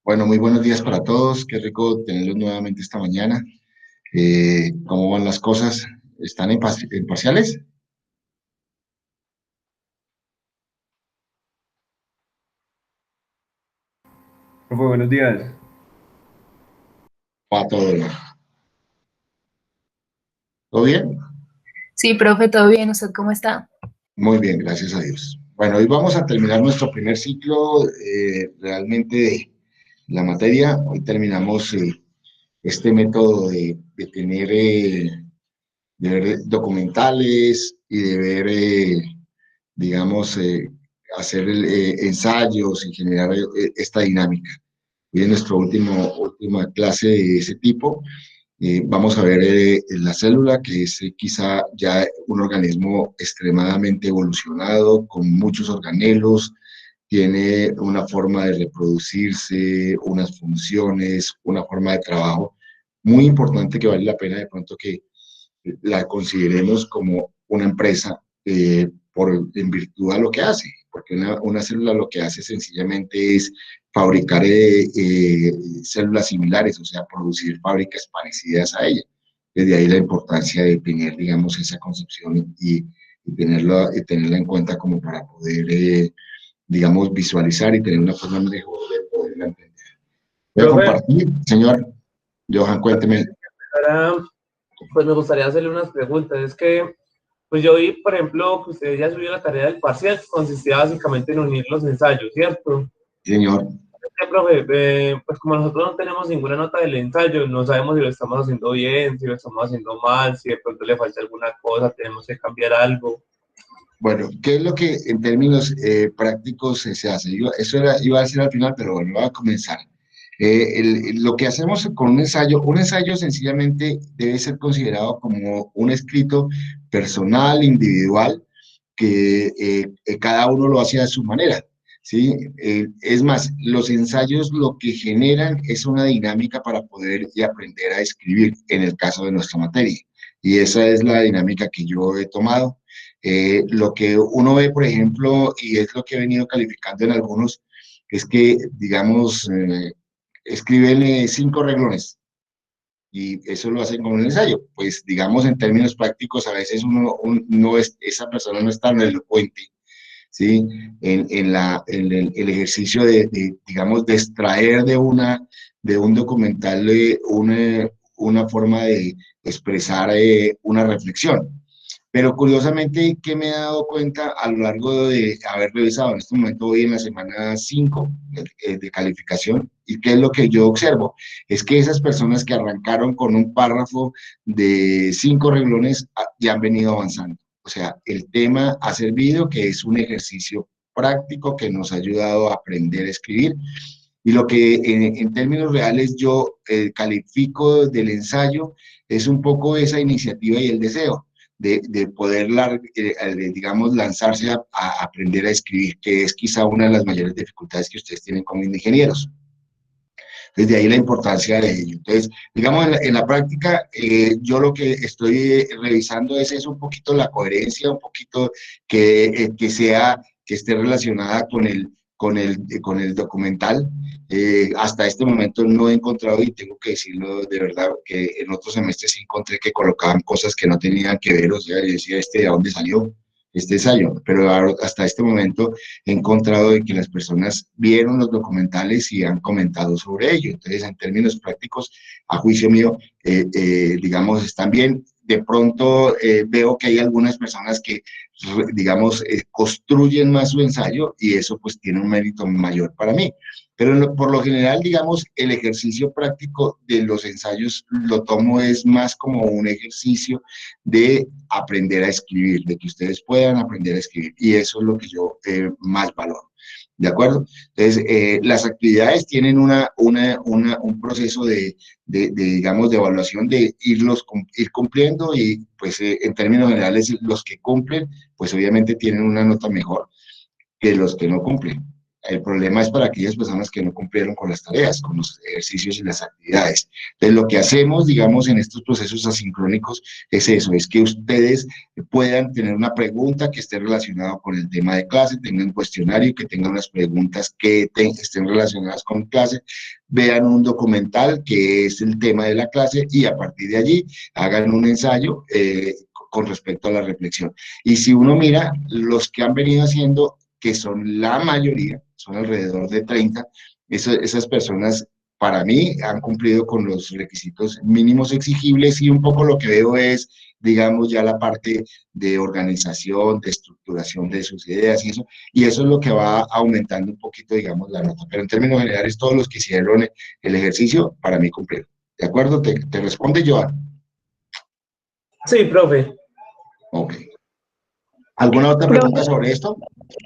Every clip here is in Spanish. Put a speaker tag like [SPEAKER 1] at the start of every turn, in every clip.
[SPEAKER 1] Bueno, muy buenos días para todos. Qué rico tenerlos nuevamente esta mañana. ¿Cómo van las cosas? ¿Están en parciales?
[SPEAKER 2] Profe, buenos días.
[SPEAKER 1] ¿Va todo bien? ¿Todo bien?
[SPEAKER 3] Sí, profe, todo bien. ¿Usted cómo está?
[SPEAKER 1] Muy bien, gracias a Dios. Bueno, hoy vamos a terminar nuestro primer ciclo realmente de la materia. Hoy terminamos este método de tener, de ver documentales y de ver, digamos, hacer ensayos y generar esta dinámica. Hoy es nuestra última clase de ese tipo. Vamos a ver la célula, que es quizá ya un organismo extremadamente evolucionado, con muchos organelos, tiene una forma de reproducirse, unas funciones, una forma de trabajo muy importante que vale la pena de pronto que la consideremos como una empresa en virtud a lo que hace, porque una célula lo que hace sencillamente es fabricar células similares, o sea, producir fábricas parecidas a ella. Desde ahí la importancia de tener, digamos, esa concepción y tenerla en cuenta como para poder, digamos, visualizar y tener una forma mejor de poderla entender. Voy a
[SPEAKER 2] Profe,
[SPEAKER 1] compartir, señor Johan, cuénteme.
[SPEAKER 2] ahora pues me gustaría hacerle unas preguntas. Es que, pues yo vi, por ejemplo, que usted ya subió la tarea del parcial, que consistía básicamente en unir los ensayos, ¿cierto?
[SPEAKER 1] Señor.
[SPEAKER 2] Sí, profe, pues como nosotros no tenemos ninguna nota del ensayo, no sabemos si lo estamos haciendo bien, si lo estamos haciendo mal, si de pronto le falta alguna cosa, tenemos que cambiar algo.
[SPEAKER 1] Bueno, ¿qué es lo que en términos prácticos se hace? Eso iba a decir al final, pero bueno, voy a comenzar. Lo que hacemos con un ensayo sencillamente debe ser considerado como un escrito personal, individual, que cada uno lo hace a su manera, ¿sí? Es más, los ensayos lo que generan es una dinámica para poder y aprender a escribir en el caso de nuestra materia. Y esa es la dinámica que yo he tomado. Lo que uno ve, por ejemplo, y es lo que he venido calificando en algunos, es que, digamos, escriben 5 renglones y eso lo hacen con un ensayo. Pues, digamos, en términos prácticos, a veces no es, esa persona no es tan elocuente, ¿sí? En el ejercicio digamos, de extraer de un documental una forma de expresar una reflexión. Pero curiosamente, ¿qué me he dado cuenta a lo largo de haber revisado en este momento, hoy en la semana 5 de calificación? ¿Y qué es lo que yo observo? Es que esas personas que arrancaron con un párrafo de 5 renglones ya han venido avanzando. O sea, el tema ha servido, que es un ejercicio práctico que nos ha ayudado a aprender a escribir. Y lo que en términos reales yo califico del ensayo es un poco esa iniciativa y el deseo de poder, digamos, lanzarse a aprender a escribir, que es quizá una de las mayores dificultades que ustedes tienen como ingenieros. Desde ahí la importancia de ello. Entonces, digamos, en la práctica, yo lo que estoy revisando es un poquito la coherencia, un poquito que esté relacionada con el documental. Hasta este momento no he encontrado, y tengo que decirlo de verdad, que en otros semestres sí encontré que colocaban cosas que no tenían que ver, o sea, yo decía, ¿de dónde salió este ensayo? Pero hasta este momento he encontrado de que las personas vieron los documentales y han comentado sobre ello. Entonces, en términos prácticos, a juicio mío, digamos, están bien. De pronto veo que hay algunas personas que, digamos, construyen más su ensayo y eso pues tiene un mérito mayor para mí. Pero por lo general, digamos, el ejercicio práctico de los ensayos lo tomo es más como un ejercicio de aprender a escribir, de que ustedes puedan aprender a escribir. Y eso es lo que yo más valoro. ¿De acuerdo? Entonces, las actividades tienen un proceso digamos, de evaluación, de ir cumpliendo y, pues, en términos generales, los que cumplen, pues, obviamente tienen una nota mejor que los que no cumplen. El problema es para aquellas personas que no cumplieron con las tareas, con los ejercicios y las actividades. Entonces, lo que hacemos, digamos, en estos procesos asincrónicos es eso, es que ustedes puedan tener una pregunta que esté relacionada con el tema de clase, tengan un cuestionario, que tengan unas preguntas que estén relacionadas con clase, vean un documental que es el tema de la clase y a partir de allí hagan un ensayo con respecto a la reflexión. Y si uno mira, los que han venido haciendo, que son la mayoría, son alrededor de 30, esas personas para mí han cumplido con los requisitos mínimos exigibles y un poco lo que veo es, digamos, ya la parte de organización, de estructuración de sus ideas y eso es lo que va aumentando un poquito, digamos, la nota. Pero en términos generales, todos los que hicieron el ejercicio, para mí cumplieron. ¿De acuerdo? ¿Te responde Joan?
[SPEAKER 2] Sí, profe.
[SPEAKER 1] Ok. ¿Alguna otra pregunta sobre esto?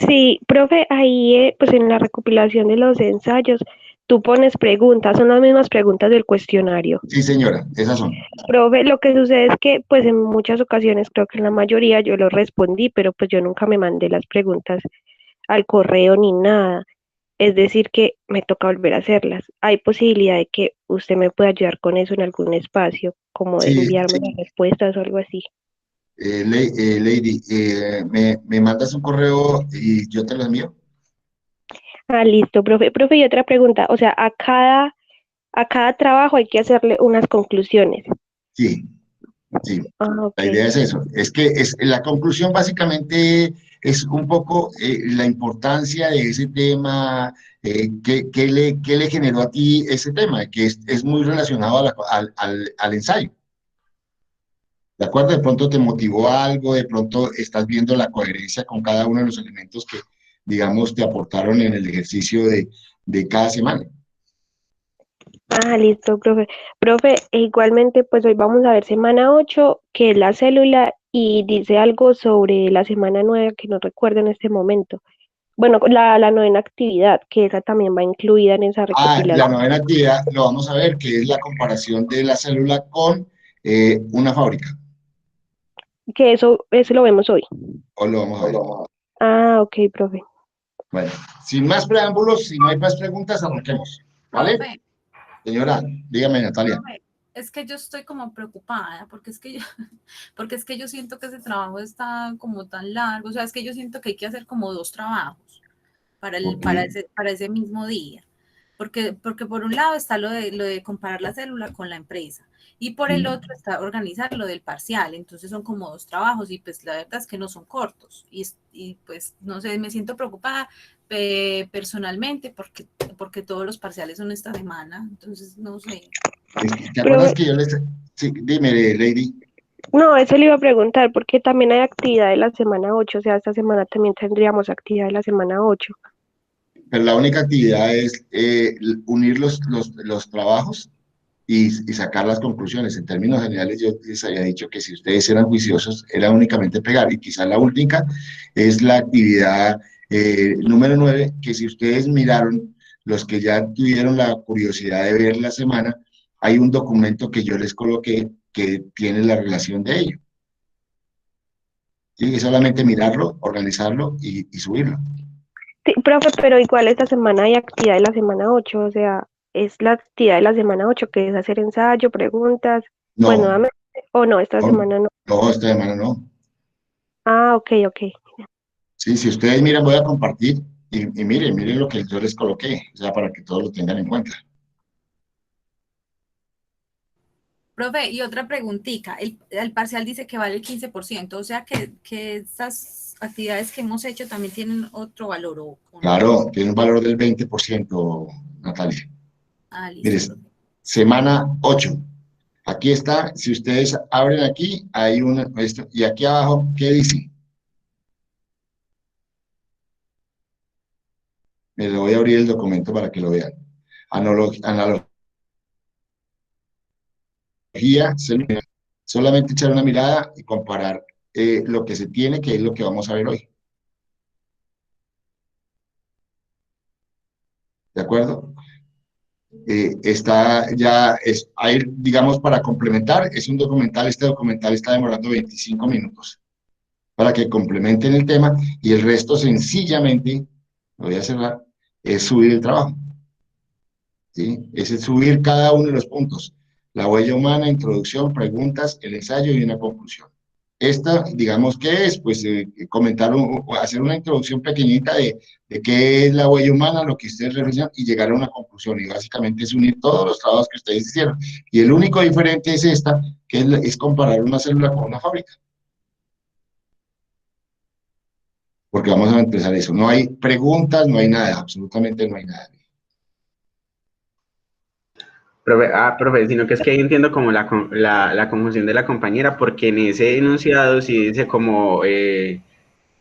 [SPEAKER 4] Sí, profe, ahí pues en la recopilación de los ensayos, tú pones preguntas, son las mismas preguntas del cuestionario.
[SPEAKER 1] Sí, señora, esas son.
[SPEAKER 4] Profe, lo que sucede es que pues en muchas ocasiones, creo que en la mayoría yo lo respondí, pero pues yo nunca me mandé las preguntas al correo ni nada. Es decir, que me toca volver a hacerlas. ¿Hay posibilidad de que usted me pueda ayudar con eso en algún espacio, como de
[SPEAKER 1] Sí,
[SPEAKER 4] enviarme las respuestas o algo así?
[SPEAKER 1] Lady, me mandas un correo y yo te lo envío.
[SPEAKER 4] Ah, listo, profe. Profe, y otra pregunta, o sea, a cada trabajo hay que hacerle unas conclusiones.
[SPEAKER 1] Sí, sí.
[SPEAKER 4] Ah,
[SPEAKER 1] La
[SPEAKER 4] ok.
[SPEAKER 1] idea es eso. Es que la conclusión básicamente es un poco la importancia de ese tema, qué le generó a ti ese tema, que es muy relacionado al ensayo. ¿De acuerdo? De pronto te motivó algo, de pronto estás viendo la coherencia con cada uno de los elementos que, digamos, te aportaron en el ejercicio de cada semana.
[SPEAKER 4] Ah, listo, profe. Profe, e igualmente, pues hoy vamos a ver semana 8, que es la célula, y dice algo sobre la semana 9 que no recuerdo en este momento. Bueno, la novena actividad, que esa también va incluida en esa
[SPEAKER 1] La
[SPEAKER 4] recopilación.
[SPEAKER 1] novena actividad lo vamos a ver, que es la comparación de la célula con una fábrica.
[SPEAKER 4] Que eso lo vemos hoy.
[SPEAKER 1] Hoy lo vamos a ver.
[SPEAKER 4] Ah, ok, profe.
[SPEAKER 1] Bueno, sin más preámbulos, si no hay más preguntas, arranquemos. ¿Vale?
[SPEAKER 5] Profe,
[SPEAKER 1] Señora, dígame, Natalia.
[SPEAKER 5] profe, es que yo estoy como preocupada porque es que yo, porque es que yo siento que ese trabajo está como tan largo, o sea, es que yo siento que hay que hacer como dos trabajos
[SPEAKER 1] Ok.
[SPEAKER 5] para ese mismo día. Porque por un lado está lo de comparar la célula con la empresa y por el otro está organizar lo del parcial. Entonces son como dos trabajos y pues la verdad es que no son cortos. Y pues no sé, me siento preocupada personalmente porque todos los parciales son esta semana. Entonces no sé.
[SPEAKER 1] ¿Te acuerdas
[SPEAKER 4] Profe,
[SPEAKER 1] que yo les... Sí, dime, Lady.
[SPEAKER 4] no, eso le iba a preguntar, porque también hay actividad de la semana 8, o sea, esta semana también tendríamos actividad de la semana 8.
[SPEAKER 1] Pero la única actividad es unir los trabajos y sacar las conclusiones. En términos generales, yo les había dicho que si ustedes eran juiciosos, era únicamente pegar. Y quizás la última es la actividad número 9, que si ustedes miraron, los que ya tuvieron la curiosidad de ver la semana, hay un documento que yo les coloqué que tiene la relación de ello. ¿Sí? Es solamente mirarlo, organizarlo y subirlo.
[SPEAKER 4] Sí, profe, pero igual esta semana hay actividad de la semana 8, o sea, es la actividad de la semana 8 que es hacer ensayo, preguntas, pues
[SPEAKER 1] No,
[SPEAKER 4] nuevamente, o no, esta
[SPEAKER 1] no,
[SPEAKER 4] semana no.
[SPEAKER 1] no, esta semana no.
[SPEAKER 4] Ah, ok, ok.
[SPEAKER 1] Sí, si ustedes miran, voy a compartir y miren lo que yo les coloqué, o sea, para que todos lo tengan en cuenta.
[SPEAKER 5] Profe, y otra preguntita, el parcial dice que vale el 15%, o sea que estas actividades que hemos hecho también tienen otro valor o no.
[SPEAKER 1] Claro, tiene un valor del 20%, Natalia.
[SPEAKER 5] Ah, listo,
[SPEAKER 1] Mires,
[SPEAKER 5] profe.
[SPEAKER 1] semana 8. Aquí está, si ustedes abren aquí, hay y aquí abajo, ¿qué dice? Me lo voy a abrir el documento para que lo vean. Analogía, solamente echar una mirada y comparar lo que se tiene, que es lo que vamos a ver hoy. ¿De acuerdo? Está ya, ahí, digamos, para complementar, es un documental, este documental está demorando 25 minutos para que complementen el tema y el resto sencillamente, lo voy a cerrar, es subir el trabajo, ¿sí? Es subir cada uno de los puntos. La huella humana, introducción, preguntas, el ensayo y una conclusión. Esta, digamos, ¿qué es? Pues comentar, hacer una introducción pequeñita de qué es la huella humana, lo que ustedes reflexionan y llegar a una conclusión. Y básicamente es unir todos los trabajos que ustedes hicieron. Y el único diferente es esta, que es comparar una célula con una fábrica. Porque vamos a empezar eso. No hay preguntas, no hay nada, absolutamente no hay nada.
[SPEAKER 6] Profe, sino que es que ahí entiendo como la confusión de la compañera, porque en ese enunciado sí dice como,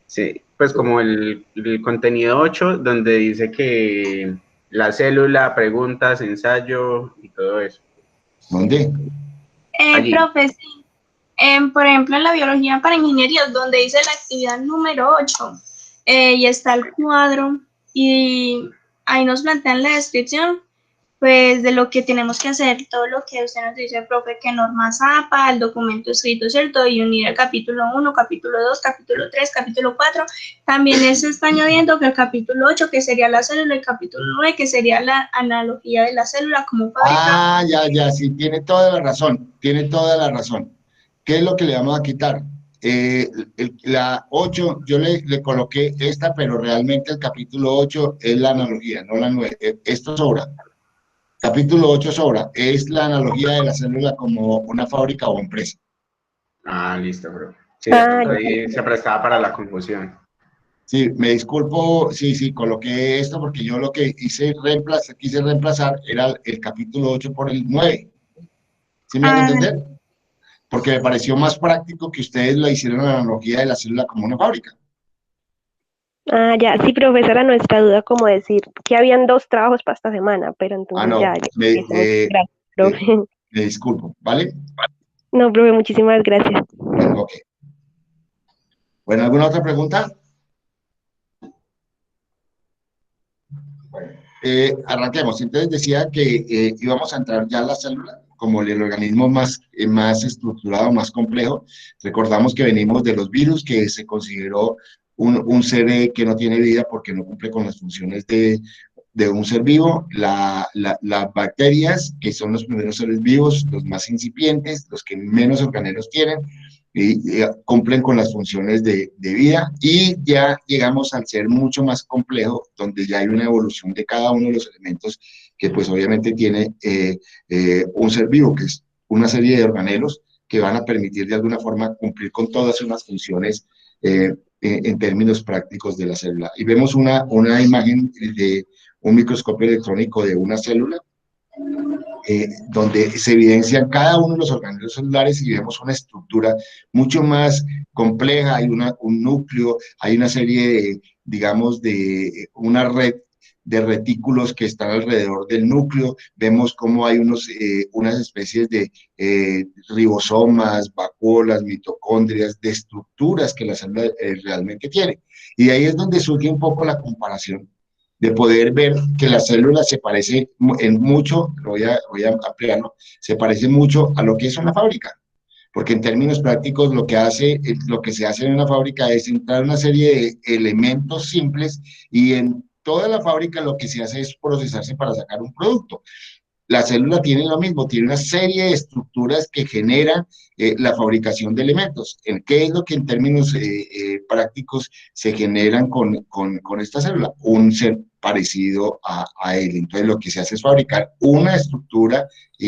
[SPEAKER 6] sí, pues como el contenido 8, donde dice que la célula, preguntas, ensayo y todo eso.
[SPEAKER 1] ¿Dónde?
[SPEAKER 6] Allí.
[SPEAKER 7] Profe, sí. Por ejemplo, en la biología para ingeniería, donde dice la actividad número 8, y está el cuadro, y ahí nos plantean la descripción, pues, de lo que tenemos que hacer, todo lo que usted nos dice, profe, que normas APA, el documento escrito, ¿cierto? Y unir el capítulo 1, capítulo 2, capítulo 3, capítulo 4. También se está añadiendo que el capítulo 8, que sería la célula, el capítulo 9, que sería la analogía de la célula como fábrica.
[SPEAKER 1] Ah, ya, sí, tiene toda la razón, tiene toda la razón. ¿Qué es lo que le vamos a quitar? La 8, yo le coloqué esta, pero realmente el capítulo 8 es la analogía, no la 9. Esto sobra. Capítulo 8 sobra. Es la analogía de la célula como una fábrica o empresa.
[SPEAKER 6] Ah, listo, bro. Sí,
[SPEAKER 4] Ah,
[SPEAKER 6] ahí se prestaba para la confusión.
[SPEAKER 1] Sí, me disculpo, sí, coloqué esto porque yo lo que quise reemplazar era el capítulo 8 por el 9. ¿Sí me van a entender? Porque me pareció más práctico que ustedes lo hicieran la analogía de la célula como una fábrica.
[SPEAKER 4] ya, sí, profesora, nuestra duda como decir que habían 2 trabajos para esta semana, pero entonces
[SPEAKER 1] No,
[SPEAKER 4] ya, gracias, profe.
[SPEAKER 1] me disculpo, ¿vale?
[SPEAKER 4] No, profe, muchísimas gracias.
[SPEAKER 1] Bueno, ok. Bueno, ¿alguna otra pregunta? Bueno, arranquemos. Entonces decía que íbamos a entrar ya a la célula como el organismo más estructurado, más complejo. Recordamos que venimos de los virus, que se consideró un ser que no tiene vida porque no cumple con las funciones de un ser vivo. Las bacterias, que son los primeros seres vivos, los más incipientes, los que menos organelos tienen, y cumplen con las funciones de vida, y ya llegamos al ser mucho más complejo, donde ya hay una evolución de cada uno de los elementos que pues obviamente tiene un ser vivo, que es una serie de organelos que van a permitir de alguna forma cumplir con todas unas funciones en términos prácticos de la célula. Y vemos una imagen de un microscopio electrónico de una célula, donde se evidencian cada uno de los organelos celulares y vemos una estructura mucho más compleja. Hay un núcleo, hay una serie de, digamos, de una red de retículos que están alrededor del núcleo. Vemos cómo hay unas especies de ribosomas, vacuolas, mitocondrias, de estructuras que la célula realmente tiene. Y de ahí es donde surge un poco la comparación de poder ver que la célula se parece en mucho, voy a ampliarlo, se parece mucho a lo que es una fábrica, porque en términos prácticos lo que se hace en una fábrica es entrar una serie de elementos simples, y en toda la fábrica lo que se hace es procesarse para sacar un producto. La célula tiene lo mismo, tiene una serie de estructuras que generan la fabricación de elementos. ¿Qué es lo que en términos prácticos se generan con esta célula? Un ser parecido a él. Entonces lo que se hace es fabricar una estructura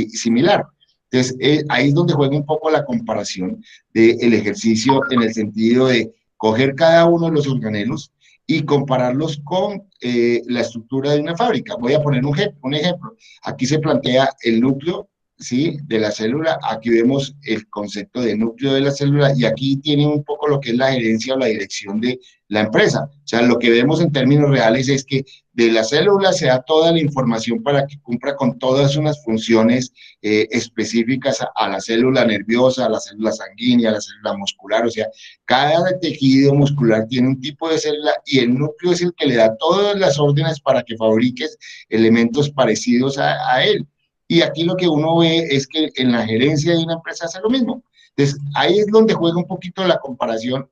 [SPEAKER 1] similar. Entonces ahí es donde juega un poco la comparación del ejercicio, en el sentido de coger cada uno de los organelos y compararlos con la estructura de una fábrica. Voy a poner un ejemplo. Aquí se plantea el núcleo, ¿sí?, de la célula. Aquí vemos el concepto de núcleo de la célula, y aquí tiene un poco lo que es la gerencia o la dirección de la empresa. O sea, lo que vemos en términos reales es que de la célula se da toda la información para que cumpla con todas unas funciones específicas a la célula nerviosa, a la célula sanguínea, a la célula muscular. O sea, cada tejido muscular tiene un tipo de célula, y el núcleo es el que le da todas las órdenes para que fabriques elementos parecidos a él. Y aquí lo que uno ve es que en la gerencia de una empresa hace lo mismo. Entonces, ahí es donde juega un poquito la comparación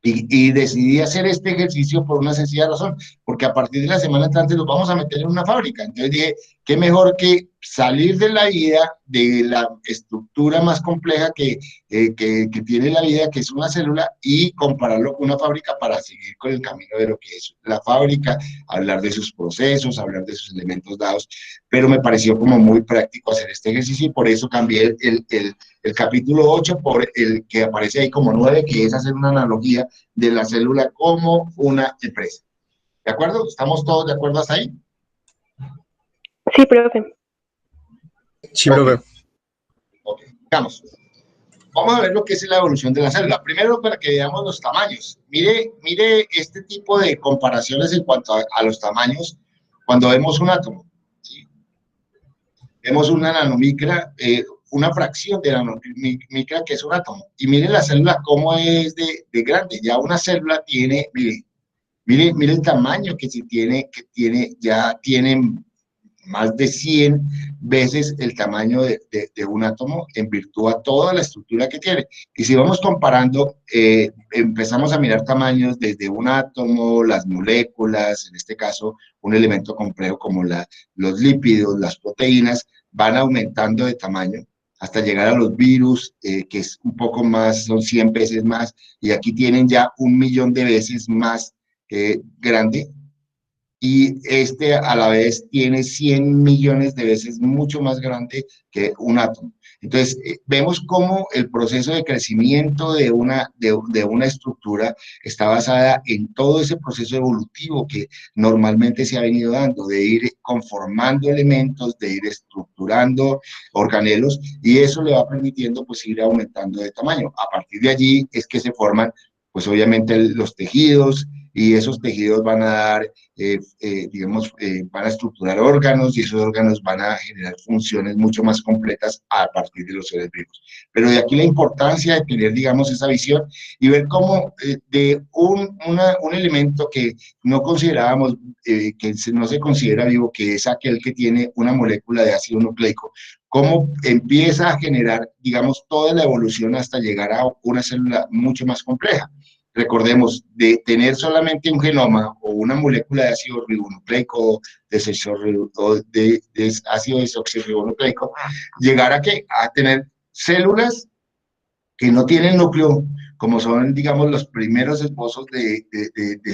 [SPEAKER 1] Y decidí hacer este ejercicio por una sencilla razón, porque a partir de la semana entrante nos vamos a meter en una fábrica. Entonces dije, qué mejor que salir de la vida, de la estructura más compleja que tiene la vida, que es una célula, y compararlo con una fábrica para seguir con el camino de lo que es la fábrica, hablar de sus procesos, hablar de sus elementos dados, pero me pareció como muy práctico hacer este ejercicio y por eso cambié el capítulo 8 por el que aparece ahí como 9, que es hacer una analogía de la célula como una empresa. ¿De acuerdo? ¿Estamos todos de acuerdo hasta ahí?
[SPEAKER 4] Sí, profe.
[SPEAKER 8] Sí, profe.
[SPEAKER 1] Ok, vamos. Vamos a ver lo que es la evolución de la célula. Primero, para que veamos los tamaños. Mire este tipo de comparaciones en cuanto a los tamaños cuando vemos un átomo. ¿Sí? Vemos una nanomicra, una fracción de nanomicra que es un átomo. Y mire la célula cómo es de grande. Ya una célula tiene, mire el tamaño que ya tiene más de 100 veces el tamaño de un átomo en virtud a toda la estructura que tiene. Y si vamos comparando, empezamos a mirar tamaños desde un átomo, las moléculas, en este caso un elemento complejo como los lípidos, las proteínas, van aumentando de tamaño hasta llegar a los virus, que es un poco más, son 100 veces más, y aquí tienen ya 1.000.000 de veces más grande, y este a la vez tiene 100 millones de veces mucho más grande que un átomo. Entonces, vemos cómo el proceso de crecimiento de una estructura está basada en todo ese proceso evolutivo que normalmente se ha venido dando, de ir conformando elementos, de ir estructurando organelos, y eso le va permitiendo pues ir aumentando de tamaño. A partir de allí es que se forman pues obviamente los tejidos, y esos tejidos van a dar, van a estructurar órganos, y esos órganos van a generar funciones mucho más completas a partir de los seres vivos. Pero de aquí la importancia de tener, digamos, esa visión y ver cómo de un elemento que no considerábamos, no se considera vivo, que es aquel que tiene una molécula de ácido nucleico, cómo empieza a generar, digamos, toda la evolución hasta llegar a una célula mucho más compleja. Recordemos, de tener solamente un genoma o una molécula de ácido ribonucleico o de ácido desoxirribonucleico, llegar a tener células que no tienen núcleo, como son, digamos, los primeros esposos de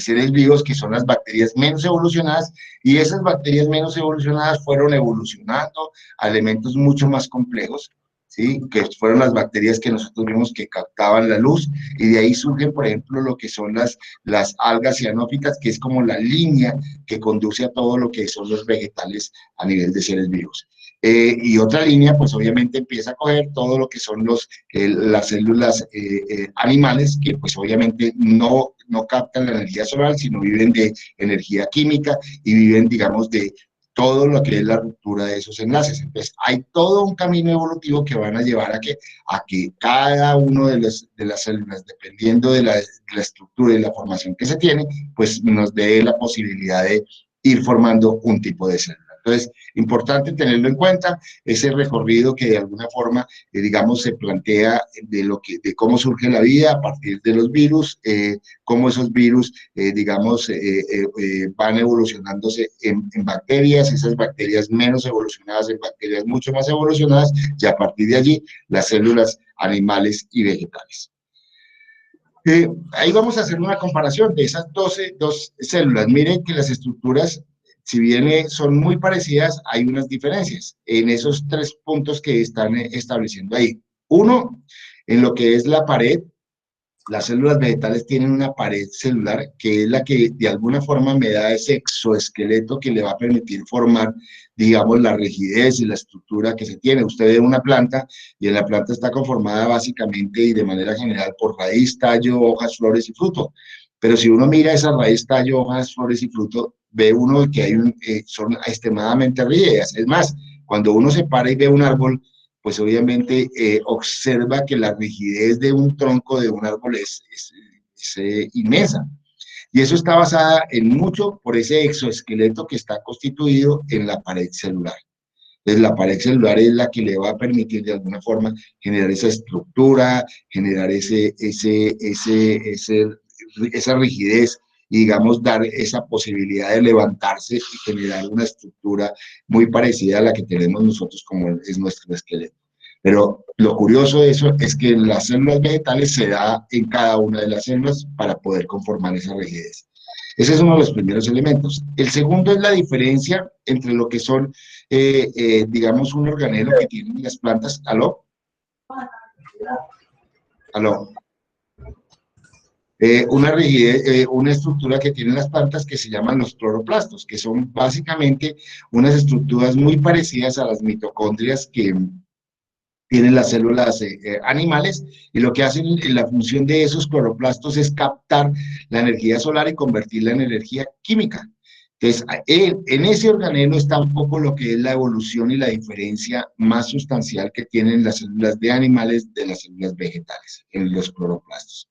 [SPEAKER 1] seres vivos, que son las bacterias menos evolucionadas, y esas bacterias menos evolucionadas fueron evolucionando a elementos mucho más complejos, ¿sí? Que fueron las bacterias que nosotros vimos que captaban la luz, y de ahí surgen, por ejemplo, lo que son las algas cianófitas, que es como la línea que conduce a todo lo que son los vegetales a nivel de seres vivos. Y otra línea, pues obviamente empieza a coger todo lo que son las células animales, que pues obviamente no captan la energía solar, sino viven de energía química y viven, digamos, de todo lo que es la ruptura de esos enlaces. Entonces, hay todo un camino evolutivo que van a llevar a que cada uno de las células, dependiendo de la estructura y la formación que se tiene, pues nos dé la posibilidad de ir formando un tipo de célula. Entonces, importante tenerlo en cuenta, ese recorrido que de alguna forma, digamos, se plantea de cómo surge la vida a partir de los virus, cómo esos virus, digamos, van evolucionándose en bacterias, esas bacterias menos evolucionadas en bacterias mucho más evolucionadas, y a partir de allí, las células animales y vegetales. Ahí vamos a hacer una comparación de esas dos células. Miren que las estructuras, si bien son muy parecidas, hay unas diferencias en esos 3 puntos que están estableciendo ahí. Uno, en lo que es la pared, las células vegetales tienen una pared celular que es la que de alguna forma me da ese exoesqueleto que le va a permitir formar, digamos, la rigidez y la estructura que se tiene. Usted ve una planta y en la planta está conformada básicamente y de manera general por raíz, tallo, hojas, flores y fruto. Pero si uno mira esa raíz, tallo, hojas, flores y fruto, ve uno que son extremadamente rígidas. Es más, cuando uno se para y ve un árbol, pues obviamente observa que la rigidez de un tronco de un árbol es inmensa. Y eso está basada en mucho por ese exoesqueleto que está constituido en la pared celular. Entonces, la pared celular es la que le va a permitir de alguna forma generar esa estructura, generar ese esa rigidez y, digamos, dar esa posibilidad de levantarse y generar una estructura muy parecida a la que tenemos nosotros como es nuestro esqueleto. Pero lo curioso de eso es que en las células vegetales se da en cada una de las células para poder conformar esa rigidez. Ese es uno de los primeros elementos. El segundo es la diferencia entre lo que son, digamos, un organelo que tienen las plantas. ¿Aló? ¿Aló? Una rigidez, una estructura que tienen las plantas que se llaman los cloroplastos, que son básicamente unas estructuras muy parecidas a las mitocondrias que tienen las células animales, y lo que hacen en la función de esos cloroplastos es captar la energía solar y convertirla en energía química. Entonces, en ese organelo está un poco lo que es la evolución y la diferencia más sustancial que tienen las células de animales de las células vegetales, en los cloroplastos.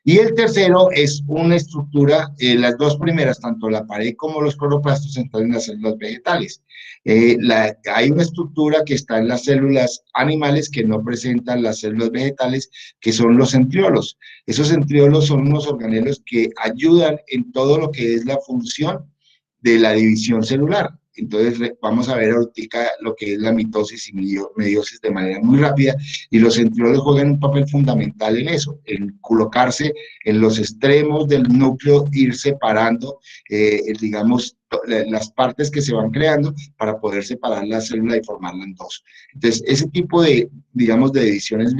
[SPEAKER 1] Y el tercero es una estructura, las dos primeras, tanto la pared como los cloroplastos, están en las células vegetales. Hay una estructura que está en las células animales que no presentan las células vegetales, que son los centriolos. Esos centriolos son unos organelos que ayudan en todo lo que es la función de la división celular. Entonces vamos a ver ahorita lo que es la mitosis y meiosis de manera muy rápida, y los centriolos juegan un papel fundamental en eso, en colocarse en los extremos del núcleo, ir separando, digamos, las partes que se van creando para poder separar la célula y formarla en dos. Entonces, ese tipo de, digamos, de divisiones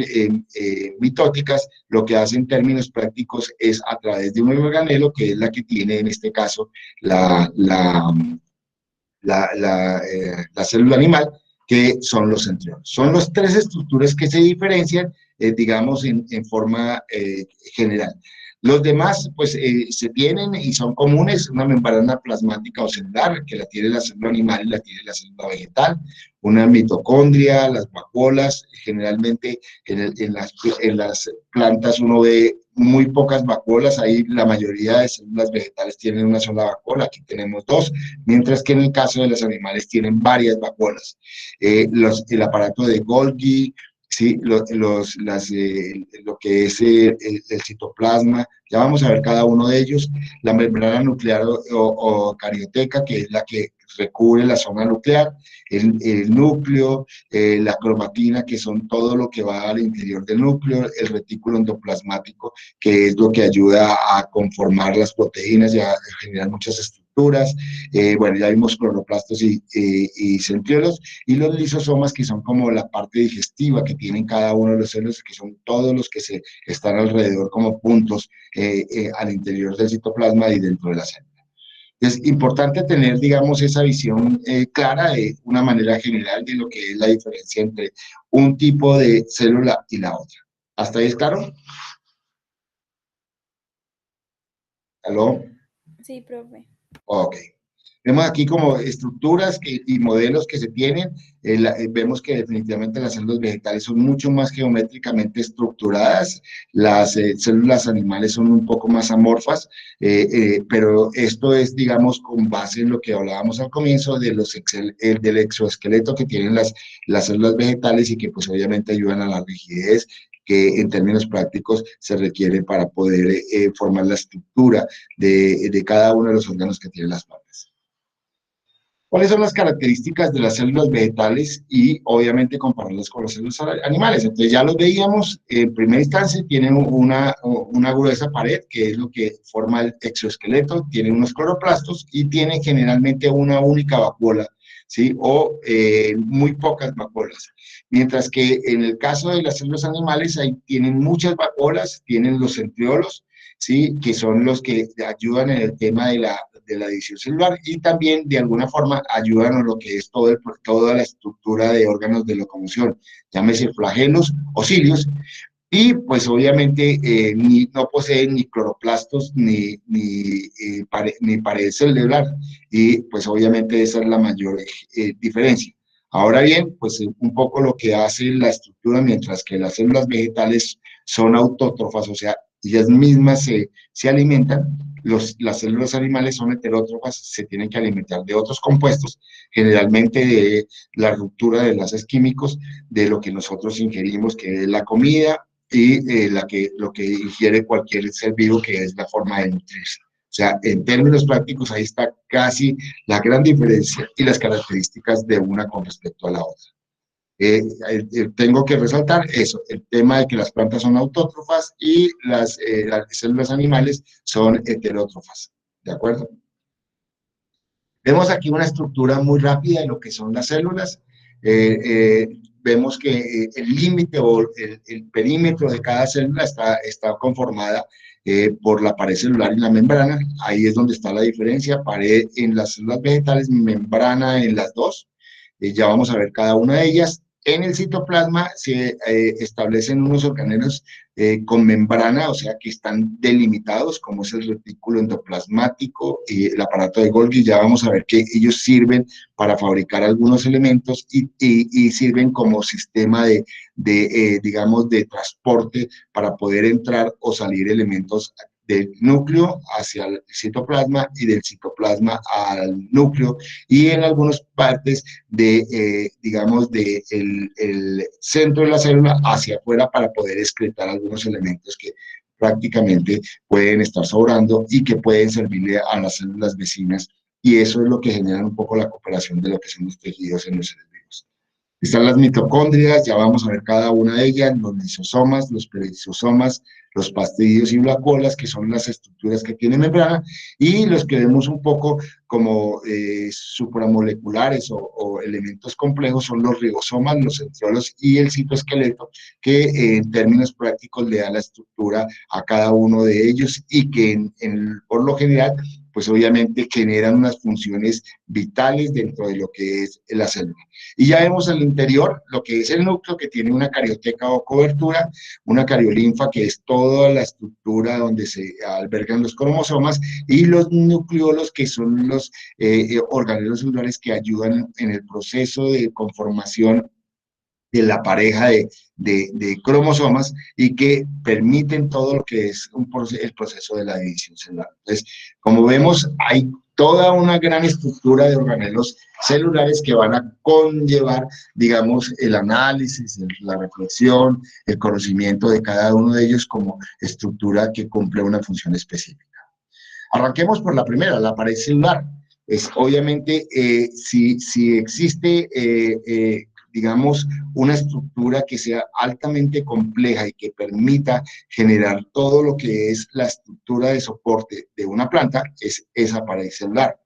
[SPEAKER 1] mitóticas, lo que hace en términos prácticos es a través de un organelo, que es la que tiene en este caso la célula animal, que son los centriolos. Son las tres estructuras que se diferencian, digamos, en forma general. Los demás, pues, se tienen y son comunes: una membrana plasmática o celular, que la tiene la célula animal y la tiene la célula vegetal, una mitocondria, las vacuolas. Generalmente en las plantas uno ve muy pocas vacuolas, ahí la mayoría de células vegetales tienen una sola vacuola, aquí tenemos dos, mientras que en el caso de los animales tienen varias vacuolas. El aparato de Golgi, ¿sí? Lo que es el citoplasma, ya vamos a ver cada uno de ellos. La membrana nuclear o carioteca, que es la que recubre la zona nuclear, el núcleo, la cromatina, que son todo lo que va al interior del núcleo, el retículo endoplasmático, que es lo que ayuda a conformar las proteínas y a generar muchas estructuras. Bueno, ya vimos cloroplastos y centriolos, y los lisosomas, que son como la parte digestiva que tienen cada uno de los celos, que son todos los que están alrededor como puntos al interior del citoplasma y dentro de la célula. Es importante tener, digamos, esa visión clara de una manera general de lo que es la diferencia entre un tipo de célula y la otra. ¿Hasta ahí es claro? ¿Aló?
[SPEAKER 9] Sí, profe.
[SPEAKER 1] Ok. Vemos aquí como estructuras y modelos que se tienen. Vemos que definitivamente las células vegetales son mucho más geométricamente estructuradas. Las células animales son un poco más amorfas, pero esto es, digamos, con base en lo que hablábamos al comienzo del exoesqueleto que tienen las células vegetales, y que pues obviamente ayudan a la rigidez que en términos prácticos se requiere para poder formar la estructura de cada uno de los órganos que tienen las plantas. ¿Cuáles son las características de las células vegetales? Y obviamente compararlas con las células animales. Entonces ya los veíamos, en primera instancia tienen una gruesa pared, que es lo que forma el exoesqueleto, tienen unos cloroplastos y tienen generalmente una única vacuola, ¿sí? O muy pocas vacuolas. Mientras que en el caso de las células animales, ahí tienen muchas vacuolas, tienen los centriolos, ¿sí? Que son los que ayudan en el tema de la división celular, y también de alguna forma ayudan a lo que es toda la estructura de órganos de locomoción, llámese flagelos o cilios, y pues obviamente no poseen ni cloroplastos ni pared celular, y pues obviamente esa es la mayor diferencia. Ahora bien, pues un poco lo que hace la estructura, mientras que las células vegetales son autótrofas, o sea, ellas mismas se alimentan, las células animales son heterótrofas, se tienen que alimentar de otros compuestos, generalmente de la ruptura de enlaces químicos, de lo que nosotros ingerimos, que es la comida, y lo que ingiere cualquier ser vivo, que es la forma de nutrirse. O sea, en términos prácticos, ahí está casi la gran diferencia y las características de una con respecto a la otra. Tengo que resaltar eso, el tema de que las plantas son autótrofas y las células animales son heterótrofas, ¿de acuerdo? Vemos aquí una estructura muy rápida de lo que son las células. Vemos que el límite o el perímetro de cada célula está conformada por la pared celular y la membrana. Ahí es donde está la diferencia, pared en las células vegetales, membrana en las dos. Ya vamos a ver cada una de ellas. En el citoplasma se establecen unos organelos con membrana, o sea que están delimitados, como es el retículo endoplasmático y el aparato de Golgi. Ya vamos a ver que ellos sirven para fabricar algunos elementos y sirven como sistema digamos, de transporte para poder entrar o salir elementos del núcleo hacia el citoplasma y del citoplasma al núcleo, y en algunas partes digamos, el centro de la célula hacia afuera para poder excretar algunos elementos que prácticamente pueden estar sobrando y que pueden servirle a las células vecinas, y eso es lo que genera un poco la cooperación de lo que son los tejidos en los seres vivos. Están las mitocondrias, ya vamos a ver cada una de ellas, los lisosomas, los perisosomas, los plastidillos y blacuolas, que son las estructuras que tienen membrana, y los que vemos un poco como supramoleculares o elementos complejos son los ribosomas, los centriolos y el citoesqueleto, que en términos prácticos le dan la estructura a cada uno de ellos y que por lo general pues obviamente generan unas funciones vitales dentro de lo que es la célula. Y ya vemos al interior lo que es el núcleo, que tiene una carioteca o cobertura, una cariolinfa, que es toda la estructura donde se albergan los cromosomas, y los nucleolos, que son los organelos celulares que ayudan en el proceso de conformación de la pareja de cromosomas y que permiten todo lo que es el proceso de la división celular. Entonces, como vemos, hay toda una gran estructura de organelos celulares que van a conllevar, digamos, el análisis, la reflexión, el conocimiento de cada uno de ellos como estructura que cumple una función específica. Arranquemos por la primera, la pared celular. Es obviamente, si existe digamos, una estructura que sea altamente compleja y que permita generar todo lo que es la estructura de soporte de una planta, es esa pared celular.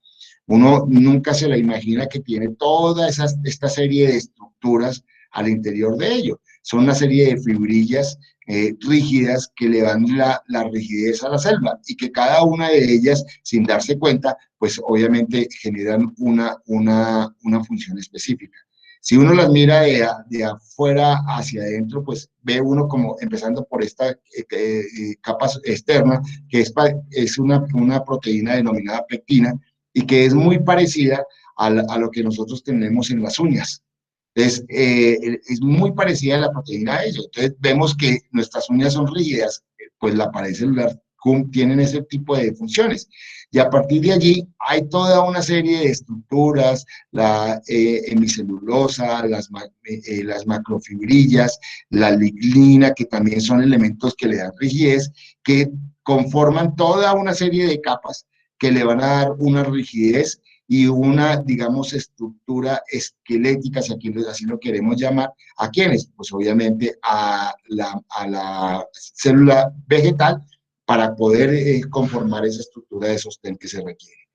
[SPEAKER 1] Uno nunca se la imagina que tiene toda esta serie de estructuras al interior de ello. Son una serie de fibrillas rígidas que le dan la rigidez a la célula, y que cada una de ellas, sin darse cuenta, pues obviamente generan una función específica. Si uno las mira de afuera hacia adentro, pues ve uno como empezando por esta capa externa, que es una proteína denominada pectina, y que es muy parecida a lo que nosotros tenemos en las uñas. Entonces, es muy parecida a la proteína a ello. Entonces, vemos que nuestras uñas son rígidas, pues la pared celular tienen ese tipo de funciones. Y a partir de allí hay toda una serie de estructuras, la hemicelulosa, las macrofibrillas, la lignina, que también son elementos que le dan rigidez, que conforman toda una serie de capas que le van a dar una rigidez y una, digamos, estructura esquelética, si aquí así lo queremos llamar. ¿A quiénes? Pues obviamente a la célula vegetal, para poder conformar esa estructura de sostén que se requiere.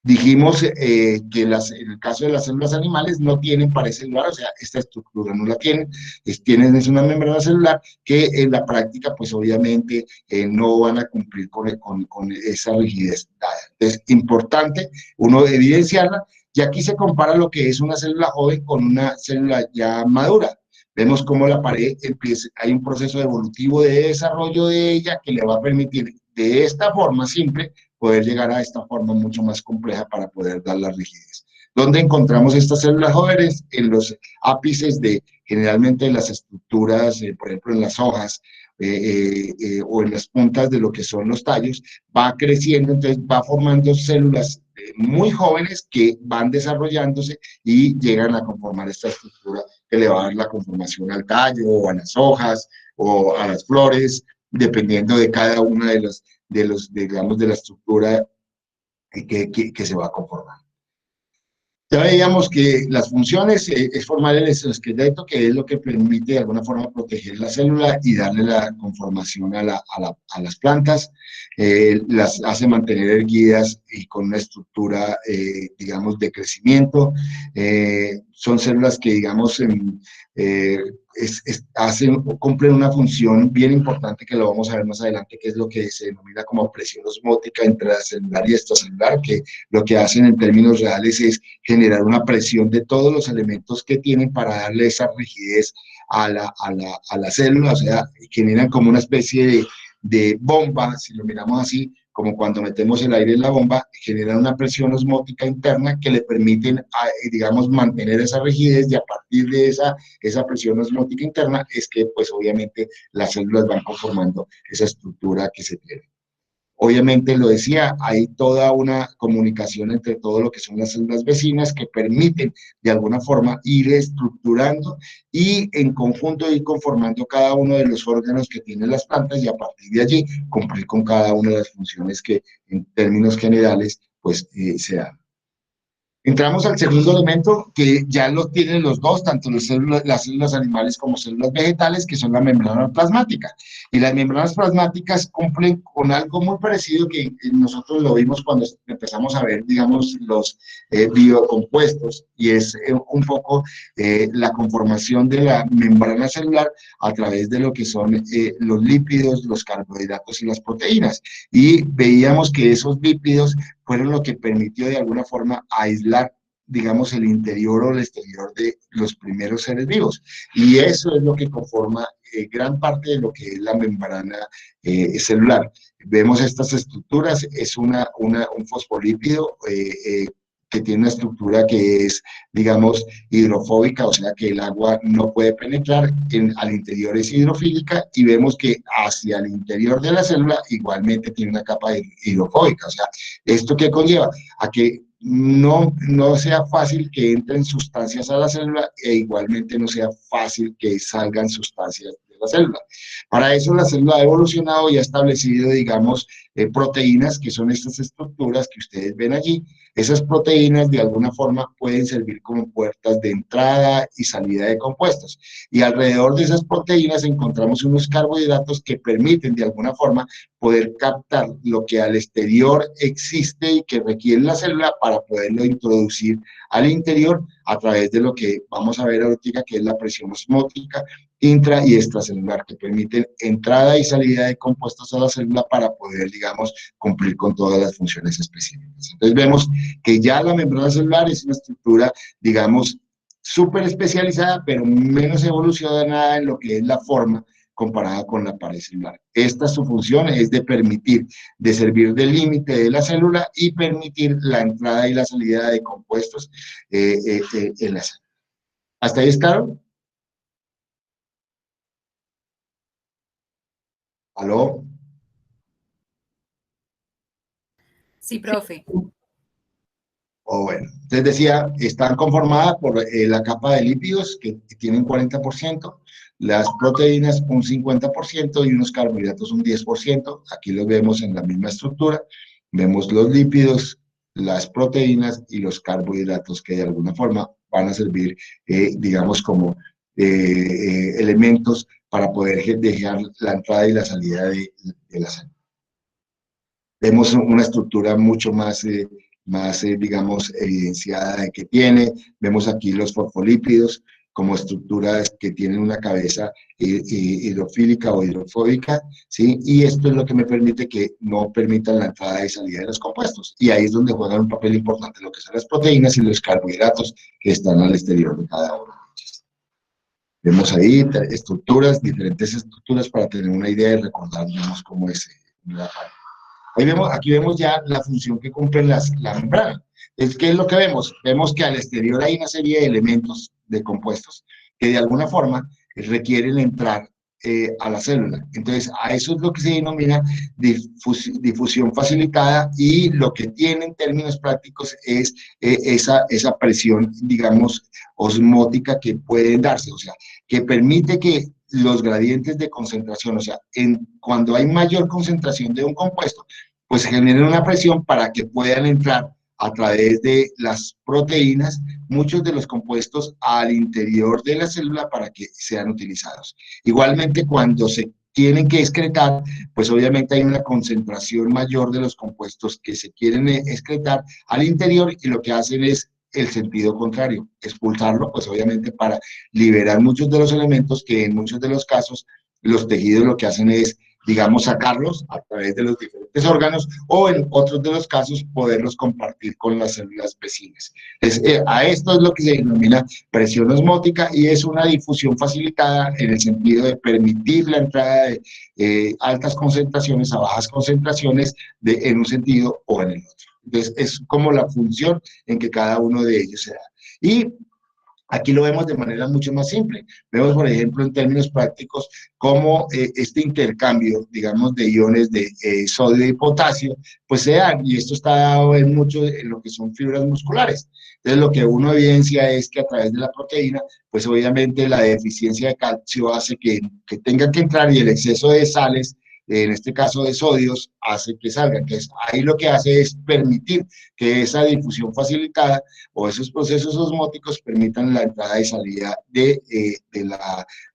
[SPEAKER 1] Dijimos que en el caso de las células animales no tienen pared celular, o sea, esta estructura no la tienen, tienen una membrana celular que en la práctica, pues obviamente no van a cumplir con esa rigidez dada. Entonces, importante uno evidenciarla, y aquí se compara lo que es una célula joven con una célula ya madura. Vemos cómo la pared hay un proceso evolutivo de desarrollo de ella que le va a permitir de esta forma simple poder llegar a esta forma mucho más compleja para poder dar la rigidez. ¿Dónde encontramos estas células jóvenes? En los ápices generalmente en las estructuras, por ejemplo en las hojas o en las puntas de lo que son los tallos, va creciendo, entonces va formando células muy jóvenes que van desarrollándose y llegan a conformar esta estructura que le va a dar la conformación al tallo, o a las hojas, o a las flores, dependiendo de cada una digamos, de la estructura que se va a conformar. Ya veíamos que las funciones es formar el esqueleto, que es lo que permite de alguna forma proteger la célula y darle la conformación a las plantas, las hace mantener erguidas y con una estructura, digamos, de crecimiento. Son células que, digamos, cumplen una función bien importante que lo vamos a ver más adelante, que es lo que se denomina como presión osmótica intracelular y extracelular, que lo que hacen en términos reales es generar una presión de todos los elementos que tienen para darle esa rigidez a la célula, o sea, generan como una especie de bomba, si lo miramos así, como cuando metemos el aire en la bomba, generan una presión osmótica interna que le permiten, digamos, mantener esa rigidez, y a partir de esa presión osmótica interna es que, pues, obviamente, las células van conformando esa estructura que se tiene. Obviamente, lo decía, hay toda una comunicación entre todo lo que son las células vecinas que permiten de alguna forma ir estructurando y en conjunto ir conformando cada uno de los órganos que tienen las plantas, y a partir de allí cumplir con cada una de las funciones que en términos generales pues se dan. Entramos al segundo elemento, que ya lo tienen los dos, tanto las células animales como células vegetales, que son la membrana plasmática. Y las membranas plasmáticas cumplen con algo muy parecido que nosotros lo vimos cuando empezamos a ver, digamos, los biocompuestos, y es un poco la conformación de la membrana celular a través de lo que son los lípidos, los carbohidratos y las proteínas. Y veíamos que esos lípidos fueron lo que permitió de alguna forma aislar, digamos, el interior o el exterior de los primeros seres vivos. Y eso es lo que conforma gran parte de lo que es la membrana celular. Vemos estas estructuras, es un fosfolípido que tiene una estructura que es, digamos, hidrofóbica, o sea que el agua no puede penetrar, al interior es hidrofílica, y vemos que hacia el interior de la célula igualmente tiene una capa hidrofóbica. O sea, ¿esto qué conlleva? A que no sea fácil que entren sustancias a la célula, e igualmente no sea fácil que salgan sustancias de la célula. Para eso la célula ha evolucionado y ha establecido, digamos, proteínas, que son estas estructuras que ustedes ven allí. Esas proteínas de alguna forma pueden servir como puertas de entrada y salida de compuestos. Y alrededor de esas proteínas encontramos unos carbohidratos que permiten de alguna forma poder captar lo que al exterior existe y que requiere la célula para poderlo introducir al interior a través de lo que vamos a ver ahorita, que es la presión osmótica intra y extracelular, que permiten entrada y salida de compuestos a la célula para poder, digamos, cumplir con todas las funciones específicas. Entonces vemos que ya la membrana celular es una estructura, digamos, súper especializada, pero menos evolucionada en lo que es la forma comparada con la pared celular. Esta su función es de permitir, de servir de límite de la célula y permitir la entrada y la salida de compuestos en la célula. ¿Hasta ahí está? ¿Aló?
[SPEAKER 5] Sí, profe.
[SPEAKER 1] Bueno, entonces decía, están conformadas por la capa de lípidos, que tienen 40%, las proteínas un 50% y unos carbohidratos un 10%. Aquí los vemos en la misma estructura. Vemos los lípidos, las proteínas y los carbohidratos, que de alguna forma van a servir, digamos, como elementos para poder dejar la entrada y la salida de la célula. Vemos una estructura mucho más digamos, evidenciada de que tiene. Vemos aquí los fosfolípidos como estructuras que tienen una cabeza hidrofílica o hidrofóbica, ¿sí? Y esto es lo que me permite que no permitan la entrada y salida de los compuestos. Y ahí es donde juegan un papel importante lo que son las proteínas y los carbohidratos que están al exterior de cada uno. Vemos ahí estructuras, diferentes estructuras para tener una idea y recordar, digamos, cómo es la parte. Aquí vemos ya la función que cumplen la membrana. ¿Qué es lo que vemos? Vemos que al exterior hay una serie de elementos de compuestos que de alguna forma requieren entrar a la célula. Entonces, a eso es lo que se denomina difusión facilitada, y lo que tiene en términos prácticos es esa presión, digamos, osmótica que pueden darse, o sea, que permite que los gradientes de concentración, o sea, cuando hay mayor concentración de un compuesto, pues se genera una presión para que puedan entrar a través de las proteínas muchos de los compuestos al interior de la célula para que sean utilizados. Igualmente, cuando se tienen que excretar, pues obviamente hay una concentración mayor de los compuestos que se quieren excretar al interior, y lo que hacen es el sentido contrario, expulsarlo, pues obviamente para liberar muchos de los elementos que en muchos de los casos los tejidos lo que hacen es, digamos, sacarlos a través de los diferentes órganos, o en otros de los casos poderlos compartir con las células vecinas. Entonces, a esto es lo que se denomina presión osmótica, y es una difusión facilitada en el sentido de permitir la entrada de altas concentraciones a bajas concentraciones en un sentido o en el otro. Entonces, es como la función en que cada uno de ellos se da. Y aquí lo vemos de manera mucho más simple. Vemos, por ejemplo, en términos prácticos, cómo este intercambio, digamos, de iones de sodio y potasio, pues se da, y esto está dado en mucho en lo que son fibras musculares. Entonces, lo que uno evidencia es que a través de la proteína, pues obviamente la deficiencia de calcio hace que tenga que entrar, y el exceso de sales, en este caso de sodios, hace que salgan. Entonces, ahí lo que hace es permitir que esa difusión facilitada o esos procesos osmóticos permitan la entrada y salida de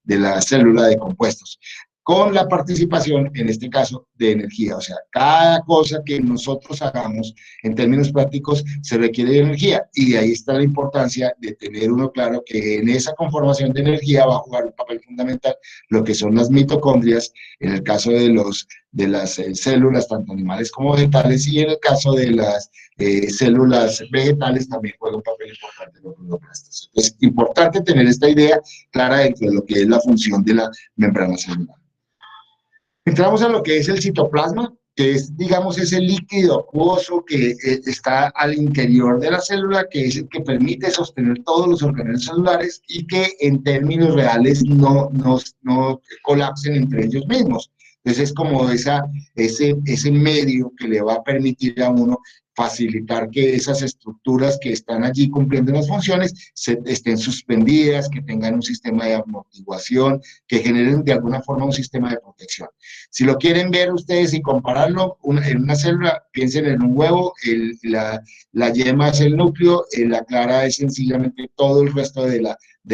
[SPEAKER 1] la célula de compuestos, con la participación, en este caso, de energía. O sea, cada cosa que nosotros hagamos, en términos prácticos, se requiere de energía, y de ahí está la importancia de tener uno claro que en esa conformación de energía va a jugar un papel fundamental lo que son las mitocondrias, en el caso de las células, tanto animales como vegetales, y en el caso de las células vegetales también juega un papel importante los cloroplastos. Es importante tener esta idea clara dentro de lo que es la función de la membrana celular. Entramos a lo que es el citoplasma, que es, digamos, ese líquido acuoso que está al interior de la célula, que es el que permite sostener todos los organelos celulares y que en términos reales no colapsen entre ellos mismos. Entonces es como ese medio que le va a permitir a uno facilitar que esas estructuras que están allí cumpliendo las funciones estén suspendidas, que tengan un sistema de amortiguación, que generen de alguna forma un sistema de protección. Si lo quieren ver ustedes y compararlo en una célula, piensen en un huevo, la yema es el núcleo, la clara es sencillamente todo el resto de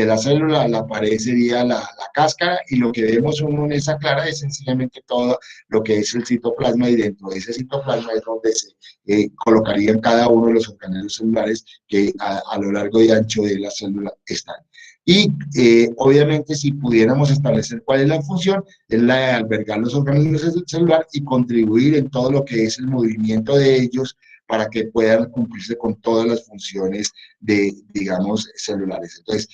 [SPEAKER 1] la célula, la pared sería la cáscara, y lo que vemos uno en esa clara es sencillamente todo lo que es el citoplasma, y dentro de ese citoplasma es donde se colocarían cada uno de los organelos celulares que a lo largo y ancho de la célula están. Y obviamente, si pudiéramos establecer cuál es la función, es la de albergar los organelos celulares y contribuir en todo lo que es el movimiento de ellos para que puedan cumplirse con todas las funciones digamos, celulares. Entonces,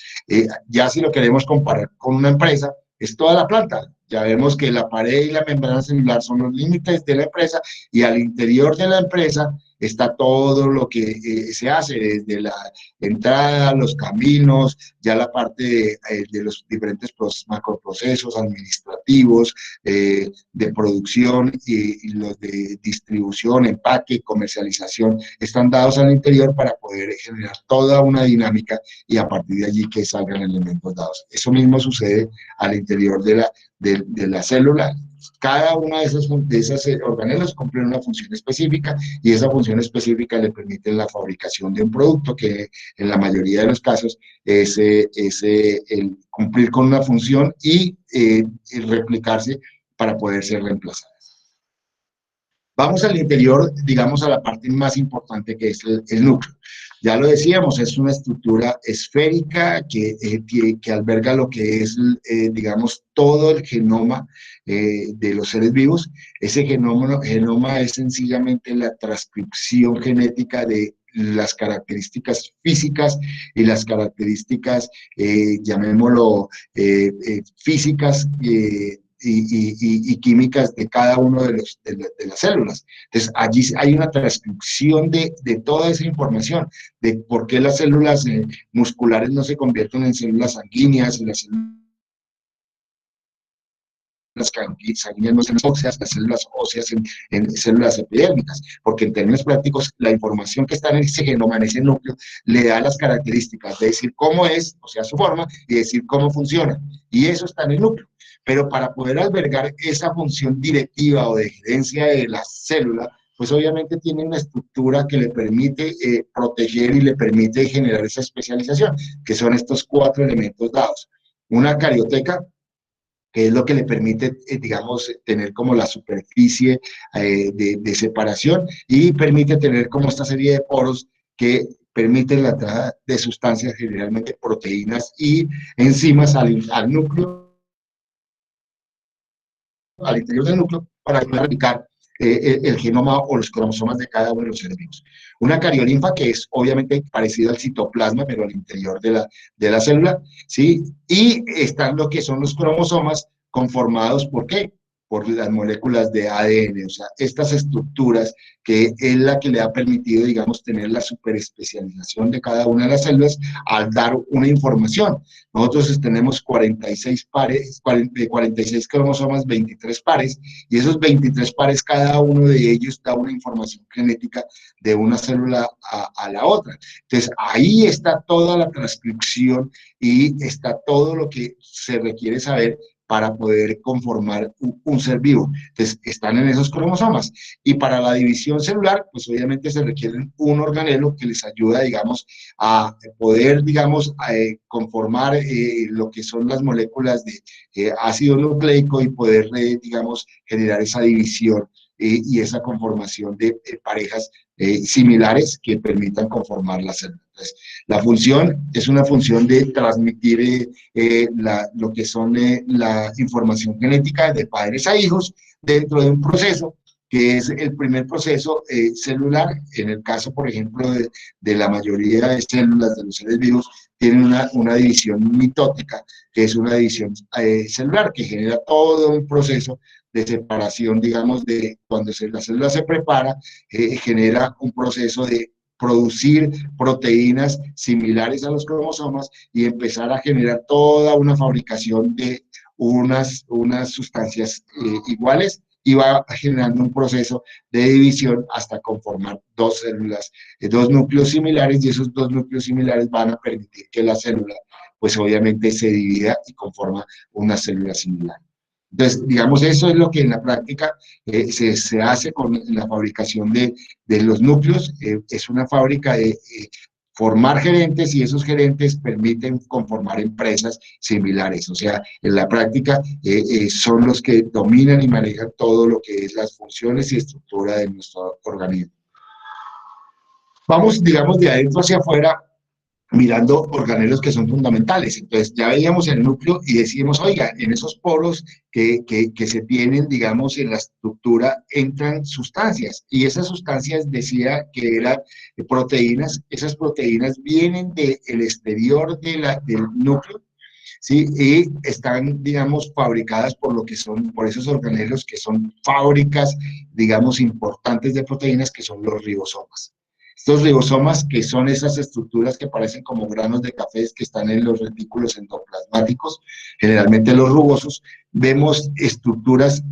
[SPEAKER 1] ya si lo queremos comparar con una empresa, es toda la planta. Ya vemos que la pared y la membrana celular son los límites de la empresa, y al interior de la empresa está todo lo que se hace, desde la entrada, los caminos, ya la parte de los diferentes macroprocesos administrativos, de producción y los de distribución, empaque, comercialización, están dados al interior para poder generar toda una dinámica, y a partir de allí que salgan elementos dados. Eso mismo sucede al interior de la célula. Cada una de esas organelos cumple una función específica, y esa función específica le permite la fabricación de un producto que en la mayoría de los casos es el cumplir con una función y replicarse para poder ser reemplazadas. Vamos al interior, digamos, a la parte más importante, que es el núcleo. Ya lo decíamos, es una estructura esférica que alberga lo que es, digamos, todo el genoma de los seres vivos. Ese genoma es sencillamente la transcripción genética de las características físicas y las características, llamémoslo, físicas y químicas de cada uno de las células. Entonces, allí hay una transcripción de toda esa información, de por qué las células musculares no se convierten en células sanguíneas, en las células sanguíneas no células óseas, las células óseas en células epidérmicas, porque en términos prácticos la información que está en ese genoma, en ese núcleo, le da las características de decir cómo es, o sea, su forma, y decir cómo funciona, y eso está en el núcleo. Pero para poder albergar esa función directiva o de gerencia de la célula, pues obviamente tiene una estructura que le permite proteger y le permite generar esa especialización, que son estos 4 elementos dados. Una carioteca, que es lo que le permite, digamos, tener como la superficie de separación y permite tener como esta serie de poros que permiten la entrada de sustancias, generalmente proteínas y enzimas al núcleo, al interior del núcleo, para replicar el genoma o los cromosomas de cada uno de los seres vivos. Una cariolinfa, que es obviamente parecido al citoplasma, pero al interior de la célula, ¿sí? Y están lo que son los cromosomas conformados, ¿por qué? Por las moléculas de ADN, o sea, estas estructuras que es la que le ha permitido, digamos, tener la superespecialización de cada una de las células al dar una información. Nosotros tenemos 46 pares, 46 cromosomas, 23 pares, y esos 23 pares, cada uno de ellos da una información genética de una célula a la otra. Entonces, ahí está toda la transcripción y está todo lo que se requiere saber para poder conformar un ser vivo. Entonces, están en esos cromosomas. Y para la división celular, pues obviamente se requiere un organelo que les ayuda, digamos, a poder, digamos, conformar lo que son las moléculas de ácido nucleico y poder, digamos, generar esa división y esa conformación de parejas similares que permitan conformar la célula. Entonces, la función es una función de transmitir lo que son la información genética de padres a hijos dentro de un proceso que es el primer proceso celular. En el caso, por ejemplo, de la mayoría de células de los seres vivos, tienen una división mitótica, que es una división celular, que genera todo un proceso de separación, digamos, de cuando la célula se prepara, genera un proceso de producir proteínas similares a los cromosomas y empezar a generar toda una fabricación de unas sustancias iguales, y va generando un proceso de división hasta conformar 2 células, 2 núcleos similares, y esos 2 núcleos similares van a permitir que la célula, pues obviamente se divida y conforma una célula similar. Entonces, digamos, eso es lo que en la práctica se hace con la fabricación de los núcleos. Es una fábrica de formar gerentes, y esos gerentes permiten conformar empresas similares. O sea, en la práctica son los que dominan y manejan todo lo que es las funciones y estructura de nuestro organismo. Vamos, digamos, de adentro hacia afuera, mirando organelos que son fundamentales. Entonces, ya veíamos el núcleo y decíamos, oiga, en esos poros que se tienen, digamos, en la estructura, entran sustancias, y esas sustancias decía que eran proteínas. Esas proteínas vienen del exterior del núcleo, ¿sí? Y están, digamos, fabricadas por esos organelos que son fábricas, digamos, importantes de proteínas, que son los ribosomas. Estos ribosomas, que son esas estructuras que parecen como granos de café que están en los retículos endoplasmáticos, generalmente los rugosos, vemos estructuras,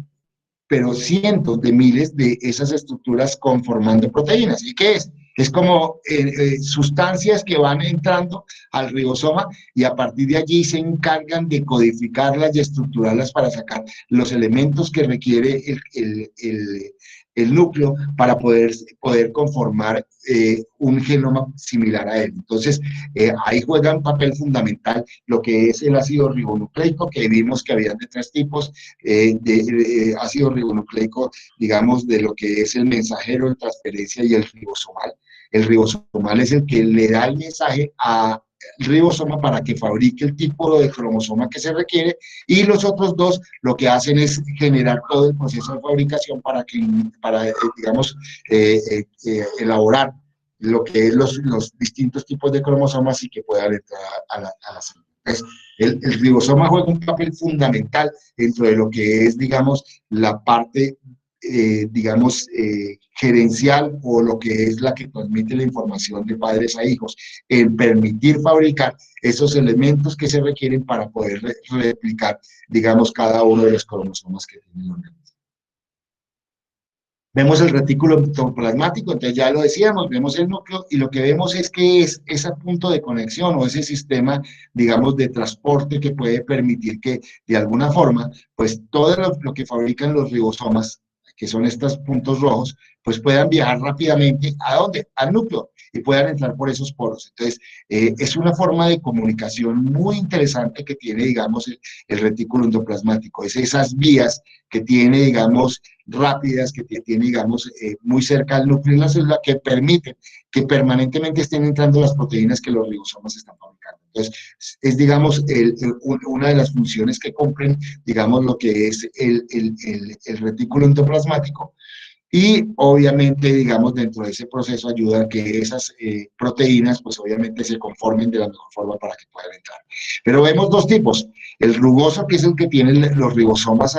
[SPEAKER 1] pero cientos de miles de esas estructuras conformando proteínas. ¿Y qué es? Es como sustancias que van entrando al ribosoma, y a partir de allí se encargan de codificarlas y estructurarlas para sacar los elementos que requiere el núcleo para poder conformar un genoma similar a él. Entonces, ahí juega un papel fundamental lo que es el ácido ribonucleico, que vimos que habían de 3 tipos de ácido ribonucleico, digamos, de lo que es el mensajero, el transferencia y el ribosomal. El ribosomal es el que le da el mensaje al ribosoma para que fabrique el tipo de cromosoma que se requiere, y los otros 2 lo que hacen es generar todo el proceso de fabricación para digamos, elaborar lo que es los distintos tipos de cromosomas y que puedan entrar a la célula. Entonces, el ribosoma juega un papel fundamental dentro de lo que es, digamos, la parte digamos, gerencial o lo que es la que transmite la información de padres a hijos, en permitir fabricar esos elementos que se requieren para poder replicar, digamos, cada uno de los cromosomas que tiene el organismo. Vemos el retículo endoplasmático, entonces ya lo decíamos, vemos el núcleo y lo que vemos es que es ese punto de conexión o ese sistema, digamos, de transporte que puede permitir que, de alguna forma, pues todo lo que fabrican los ribosomas, que son estos puntos rojos, pues puedan viajar rápidamente, ¿a dónde? Al núcleo, y puedan entrar por esos poros. Entonces, es una forma de comunicación muy interesante que tiene, digamos, el retículo endoplasmático, es esas vías que tiene, digamos, rápidas, que tiene, digamos, muy cerca al núcleo de la célula, que permiten que permanentemente estén entrando las proteínas que los ribosomas están fabricando. Entonces, es, digamos, una de las funciones que cumplen, digamos, lo que es el retículo endoplasmático. Y obviamente, digamos, dentro de ese proceso ayuda a que esas proteínas, pues obviamente se conformen de la mejor forma para que puedan entrar. Pero vemos dos tipos, el rugoso, que es el que tiene los ribosomas,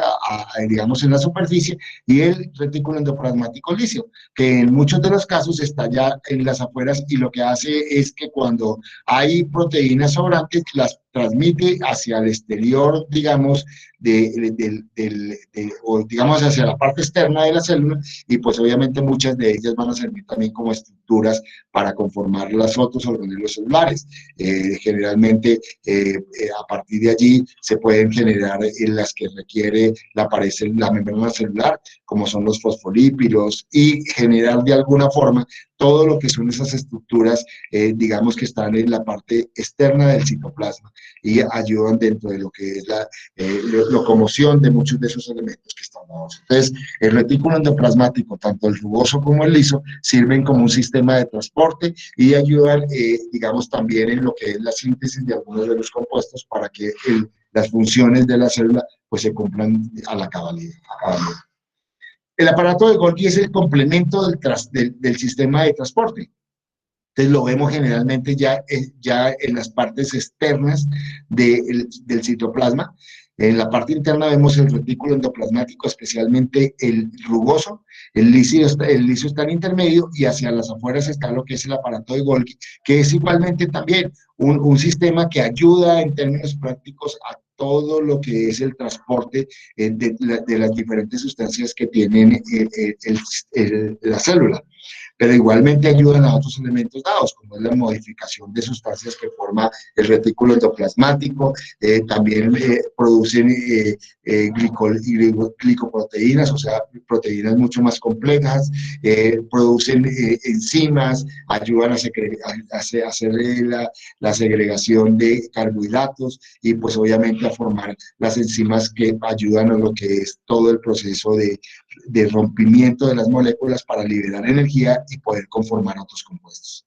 [SPEAKER 1] digamos, en la superficie, y el retículo endoplasmático liso, que en muchos de los casos está ya en las afueras y lo que hace es que cuando hay proteínas sobrantes, las transmite hacia el exterior, digamos, o digamos hacia la parte externa de la célula, y pues obviamente muchas de ellas van a servir también como estructuras para conformar los otros organelos celulares. Generalmente a partir de allí se pueden generar las que requiere la membrana celular, como son los fosfolípidos, y generar de alguna forma todo lo que son esas estructuras, digamos, que están en la parte externa del citoplasma y ayudan dentro de lo que es la locomoción de muchos de esos elementos que están dados. Entonces, el retículo endoplasmático, tanto el rugoso como el liso, sirven como un sistema de transporte y ayudan, digamos, también en lo que es la síntesis de algunos de los compuestos para que las funciones de la célula pues se cumplan a la cabalidad. El aparato de Golgi es el complemento del sistema de transporte. Entonces lo vemos generalmente ya en las partes externas del citoplasma. En la parte interna vemos el retículo endoplasmático, especialmente el rugoso, el liso está en intermedio, y hacia las afueras está lo que es el aparato de Golgi, que es igualmente también un sistema que ayuda en términos prácticos a todo lo que es el transporte de las diferentes sustancias que tienen la célula. Pero igualmente ayudan a otros elementos dados, como es la modificación de sustancias que forma el retículo endoplasmático, también producen glicoproteínas, o sea, proteínas mucho más complejas, producen enzimas, ayudan a hacer la segregación de carbohidratos y pues obviamente a formar las enzimas que ayudan a lo que es todo el proceso de rompimiento de las moléculas para liberar energía y poder conformar otros compuestos.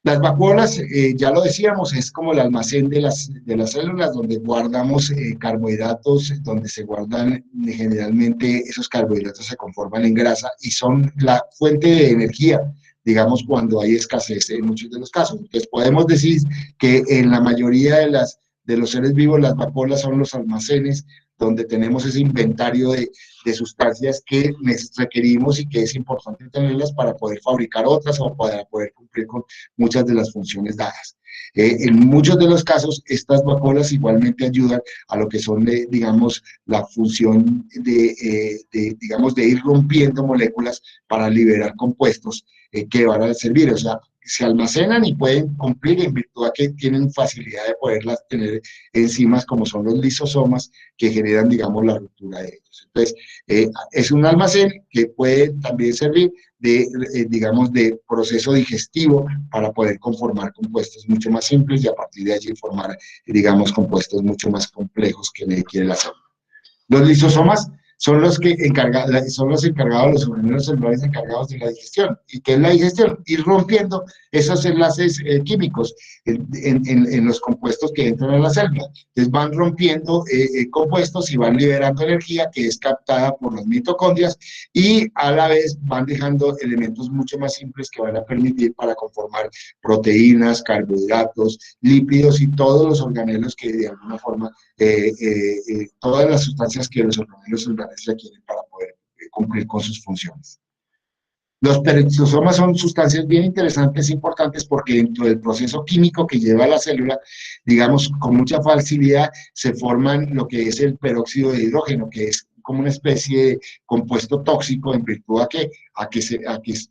[SPEAKER 1] Las vacuolas, ya lo decíamos, es como el almacén de las células donde guardamos carbohidratos, donde se guardan generalmente esos carbohidratos se conforman en grasa y son la fuente de energía, digamos, cuando hay escasez en muchos de los casos. Entonces podemos decir que en la mayoría de los seres vivos las vacuolas son los almacenes donde tenemos ese inventario de sustancias que requerimos y que es importante tenerlas para poder fabricar otras o para poder cumplir con muchas de las funciones dadas. En muchos de los casos, estas vacuolas igualmente ayudan a lo que son, digamos, la función digamos, de ir rompiendo moléculas para liberar compuestos que van a servir, o sea, se almacenan y pueden cumplir en virtud de que tienen facilidad de poderlas tener enzimas como son los lisosomas que generan, digamos, la ruptura de ellos. Entonces, es un almacén que puede también servir digamos, de proceso digestivo para poder conformar compuestos mucho más simples y a partir de allí formar, digamos, compuestos mucho más complejos que requiere la célula. Los lisosomas son los encargados, los organelos celulares encargados de la digestión. ¿Y qué es la digestión? Ir rompiendo esos enlaces químicos en los compuestos que entran a la célula. Entonces van rompiendo compuestos y van liberando energía que es captada por las mitocondrias y a la vez van dejando elementos mucho más simples que van a permitir para conformar proteínas, carbohidratos, lípidos y todos los organelos que de alguna forma, todas las sustancias que los organelos celulares requieren para poder cumplir con sus funciones. Los peroxisomas son sustancias bien interesantes e importantes porque dentro del proceso químico que lleva la célula, digamos, con mucha facilidad se forman lo que es el peróxido de hidrógeno, que es como una especie de compuesto tóxico en virtud a que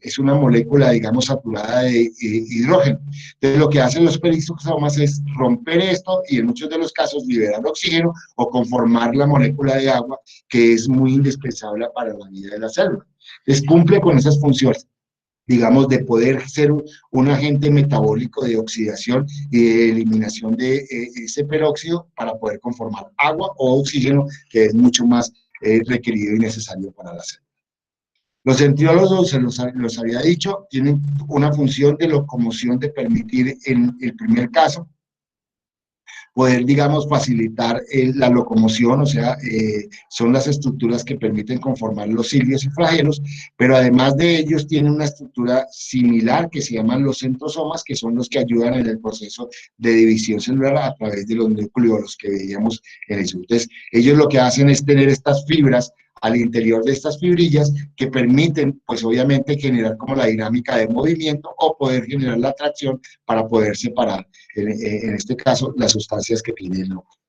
[SPEAKER 1] es una molécula, digamos, saturada de hidrógeno. Entonces, lo que hacen los peroxisomas es romper esto y en muchos de los casos liberar oxígeno o conformar la molécula de agua, que es muy indispensable para la vida de la célula. Entonces, cumple con esas funciones, digamos, de poder ser un agente metabólico de oxidación y de eliminación de ese peróxido para poder conformar agua o oxígeno, que es mucho más requerido y necesario para la célula. Los centriólogos, se los había dicho, tienen una función de locomoción, de permitir en el primer caso poder, digamos, facilitar la locomoción, o sea, son las estructuras que permiten conformar los cilios y flagelos, pero además de ellos tienen una estructura similar que se llaman los centrosomas, que son los que ayudan en el proceso de división celular a través de los nucleolos que veíamos en eso. Entonces, ellos lo que hacen es tener estas fibras al interior de estas fibrillas que permiten, pues obviamente, generar como la dinámica de movimiento o poder generar la atracción para poder separar, en este caso, las sustancias que tiene el núcleo.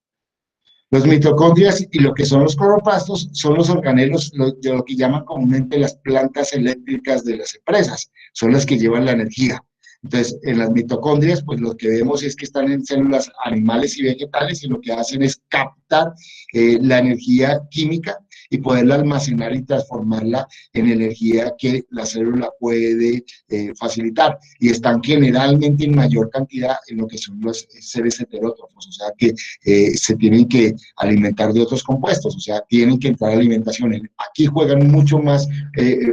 [SPEAKER 1] Los mitocondrias y lo que son los cloroplastos son los organelos de lo que llaman comúnmente las plantas eléctricas de las empresas, son las que llevan la energía. Entonces, en las mitocondrias, pues lo que vemos es que están en células animales y vegetales y lo que hacen es captar la energía química y poderla almacenar y transformarla en energía que la célula puede facilitar. Y están generalmente en mayor cantidad en lo que son los seres heterótrofos, o sea que se tienen que alimentar de otros compuestos, o sea, tienen que entrar a alimentación. Aquí juegan mucho más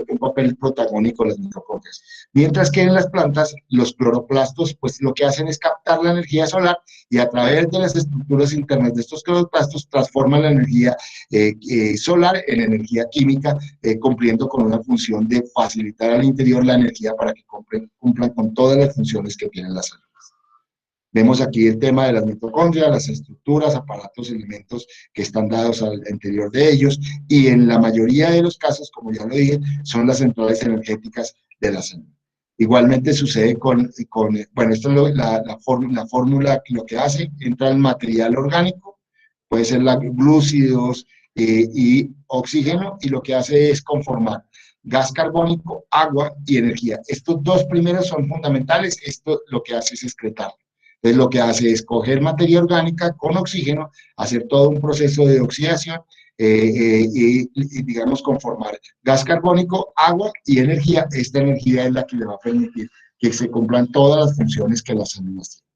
[SPEAKER 1] un papel protagónico las mitocondrias. Mientras que en las plantas, los cloroplastos, pues lo que hacen es captar la energía solar y a través de las estructuras internas de estos cloroplastos transforman la energía solar en energía química, cumpliendo con una función de facilitar al interior la energía para que cumplan con todas las funciones que tienen las células. Vemos aquí el tema de las mitocondrias, las estructuras, aparatos, elementos que están dados al interior de ellos, y en la mayoría de los casos, como ya lo dije, son las centrales energéticas de la célula. Igualmente sucede bueno, esto es la fórmula que lo que hace, entra el material orgánico, puede ser glúcidos y oxígeno, y lo que hace es conformar gas carbónico, agua y energía. Estos dos primeros son fundamentales, esto lo que hace es excretar. Entonces lo que hace es coger materia orgánica con oxígeno, hacer todo un proceso de oxidación y digamos conformar gas carbónico, agua y energía. Esta energía es la que le va a permitir que se cumplan todas las funciones que las células tienen.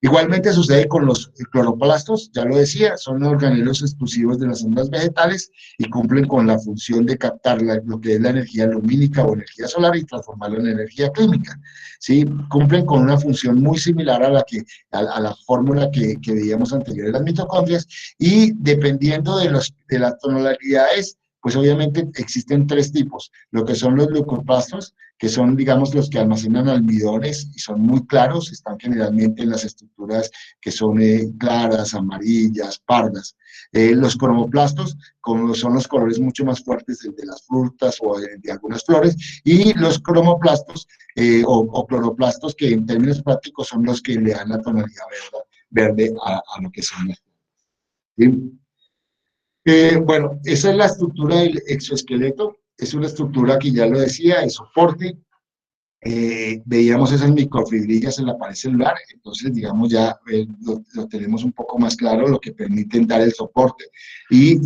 [SPEAKER 1] Igualmente sucede con los cloroplastos, ya lo decía, son organelos exclusivos de las células vegetales y cumplen con la función de captar lo que es la energía lumínica o energía solar y transformarla en energía química. ¿Sí? Cumplen con una función muy similar a la fórmula que veíamos anterior de las mitocondrias, y dependiendo de las tonalidades, pues obviamente existen tres tipos, lo que son los leucoplastos, que son, digamos, los que almacenan almidones y son muy claros, están generalmente en las estructuras que son claras, amarillas, pardas. Los cromoplastos, como son los colores mucho más fuertes de las frutas o de algunas flores, y los cromoplastos o cloroplastos, que en términos prácticos son los que le dan la tonalidad verde a lo que son las plantas. ¿Sí? Bueno, esa es la estructura del exoesqueleto, es una estructura que ya lo decía, de soporte. Veíamos esas microfibrillas en la pared celular, entonces digamos ya lo tenemos un poco más claro, lo que permiten dar el soporte y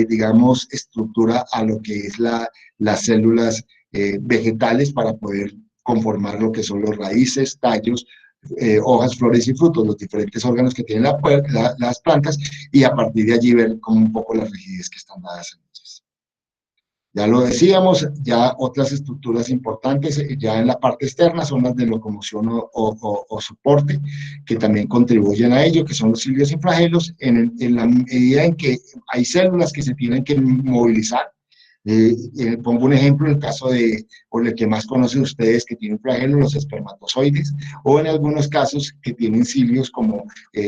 [SPEAKER 1] digamos estructura a lo que es las células vegetales para poder conformar lo que son los raíces, tallos, hojas, flores y frutos, los diferentes órganos que tienen las plantas, y a partir de allí ver como un poco las rigidez que están dadas en ellas. Ya lo decíamos, ya otras estructuras importantes, ya en la parte externa, son las de locomoción o soporte, que también contribuyen a ello, que son los cilios y flagelos, en la medida en que hay células que se tienen que movilizar, Pongo un ejemplo, en el caso de, o el que más conocen ustedes, que tiene un flagelo, los espermatozoides, o en algunos casos que tienen cilios como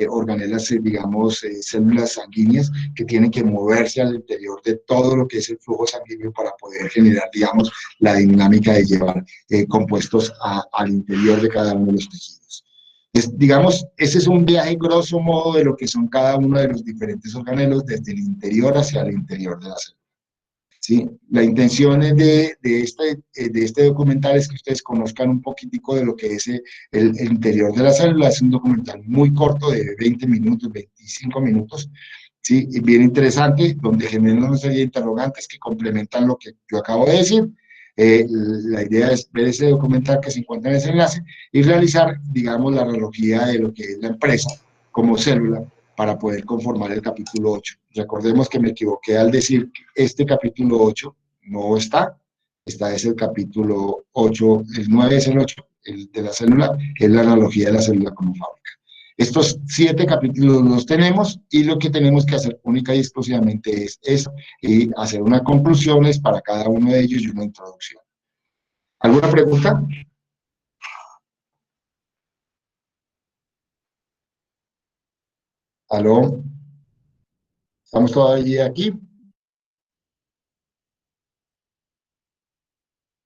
[SPEAKER 1] organelas, digamos, células sanguíneas que tienen que moverse al interior de todo lo que es el flujo sanguíneo para poder generar, digamos, la dinámica de llevar compuestos al interior de cada uno de los tejidos. Digamos, ese es un viaje grosso modo de lo que son cada uno de los diferentes organelos desde el interior hacia el interior de la célula. ¿Sí? La intención es de este documental es que ustedes conozcan un poquitico de lo que es el interior de la célula. Es un documental muy corto de 20 minutos, 25 minutos, ¿sí? Y bien interesante, donde generan una serie de interrogantes que complementan lo que yo acabo de decir. La idea es ver ese documental que se encuentra en ese enlace y realizar, digamos, la analogía de lo que es la empresa como célula para poder conformar el capítulo 8. Recordemos que me equivoqué al decir que este capítulo 8 no está, es el capítulo 8, el 9 es el 8, el de la célula, que es la analogía de la célula como fábrica. Estos 7 capítulos los tenemos y lo que tenemos que hacer única y exclusivamente es eso, y hacer unas conclusiones para cada uno de ellos y una introducción. ¿Alguna pregunta? ¿Aló? ¿Estamos todavía aquí?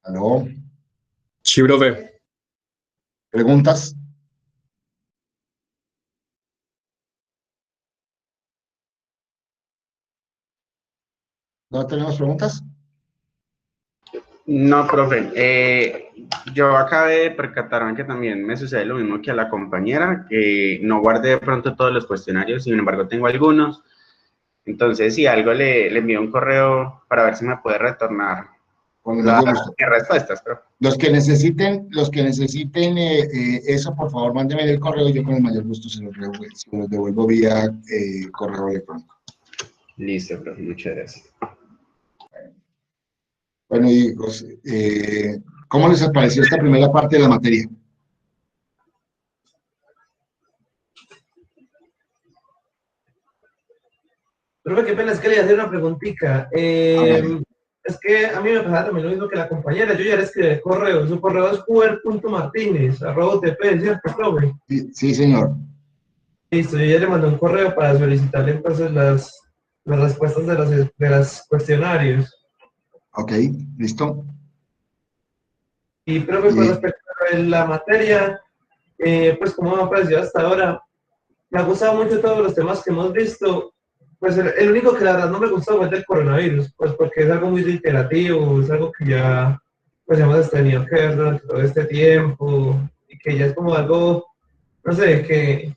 [SPEAKER 1] ¿Aló?
[SPEAKER 8] Sí, profe.
[SPEAKER 1] ¿Preguntas? ¿No tenemos preguntas?
[SPEAKER 6] No, profe. Yo acabé de percatarme que también me sucede lo mismo que a la compañera, que no guardé de pronto todos los cuestionarios, sin embargo tengo algunos. Entonces, si algo le envío un correo para ver si me puede retornar
[SPEAKER 1] Con el mayor
[SPEAKER 6] las
[SPEAKER 1] gusto.
[SPEAKER 6] respuestas, profe.
[SPEAKER 1] Los que necesiten eso, por favor, mándenme el correo y yo con el mayor gusto se los devuelvo vía correo electrónico.
[SPEAKER 6] Listo, profe, muchas gracias.
[SPEAKER 1] Bueno, y ¿cómo les pareció esta primera parte de la materia?
[SPEAKER 2] Profe, qué pena, es que le iba a hacer una preguntita. Es que a mí me pasaba también lo mismo que la compañera. Yo ya le escribí el correo. Su correo es cuber.martinez@utp, ¿cierto, profe?
[SPEAKER 1] Sí, señor.
[SPEAKER 2] Listo, yo ya le mandé un correo para solicitarle entonces las respuestas de los cuestionarios.
[SPEAKER 1] Ok, listo.
[SPEAKER 2] Y, profe, con respecto a la materia, pues como me ha parecido hasta ahora, me ha gustado mucho todos los temas que hemos visto. Pues el único que la verdad no me gustó fue el del coronavirus, pues porque es algo muy reiterativo, es algo que ya pues hemos tenido que ver durante todo este tiempo y que ya es como algo, no sé, que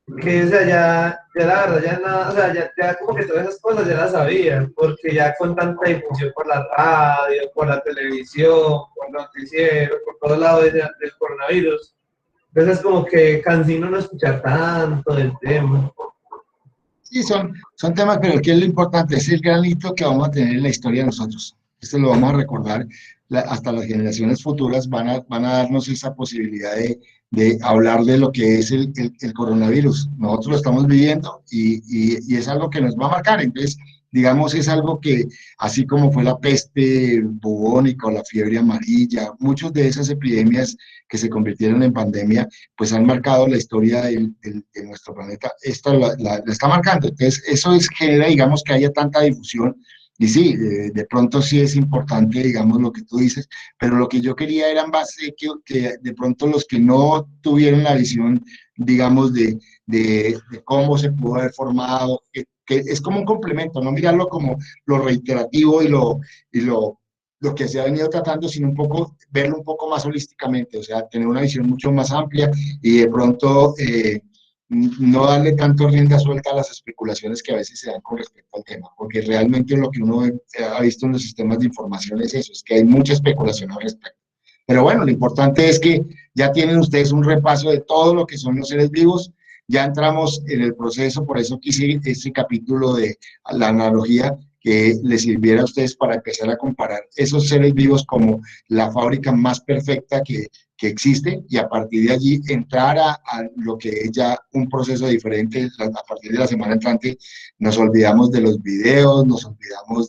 [SPEAKER 2] o sea, ya la verdad, ya nada, o sea, ya como que todas esas cosas ya las sabían, porque ya con tanta difusión por la radio, por la televisión, por noticiero, por todos lados del coronavirus, entonces es como que cansino no escuchar tanto del tema.
[SPEAKER 1] Sí, son temas, pero ¿qué es lo importante? Es el granito que vamos a tener en la historia de nosotros. Esto lo vamos a recordar, hasta las generaciones futuras van a darnos esa posibilidad de hablar de lo que es el coronavirus. Nosotros lo estamos viviendo y es algo que nos va a marcar. Entonces, digamos, es algo que, así como fue la peste bubónica o la fiebre amarilla, muchas de esas epidemias que se convirtieron en pandemia, pues han marcado la historia de nuestro planeta. Esta la está marcando. Entonces, eso genera, digamos, que haya tanta difusión. Y sí, de pronto sí es importante, digamos, lo que tú dices, pero lo que yo quería era en base de que de pronto los que no tuvieron la visión, digamos, de cómo se pudo haber formado, que es como un complemento, no mirarlo como lo reiterativo y lo que se ha venido tratando, sino un poco, verlo un poco más holísticamente, o sea, tener una visión mucho más amplia y de pronto no darle tanto rienda suelta a las especulaciones que a veces se dan con respecto al tema, porque realmente lo que uno ha visto en los sistemas de información es eso, es que hay mucha especulación al respecto. Pero bueno, lo importante es que ya tienen ustedes un repaso de todo lo que son los seres vivos, ya entramos en el proceso, por eso quise este capítulo de la analogía que les sirviera a ustedes para empezar a comparar esos seres vivos como la fábrica más perfecta que existe y a partir de allí entrar a lo que es ya un proceso diferente. A partir de la semana entrante nos olvidamos de los videos, nos olvidamos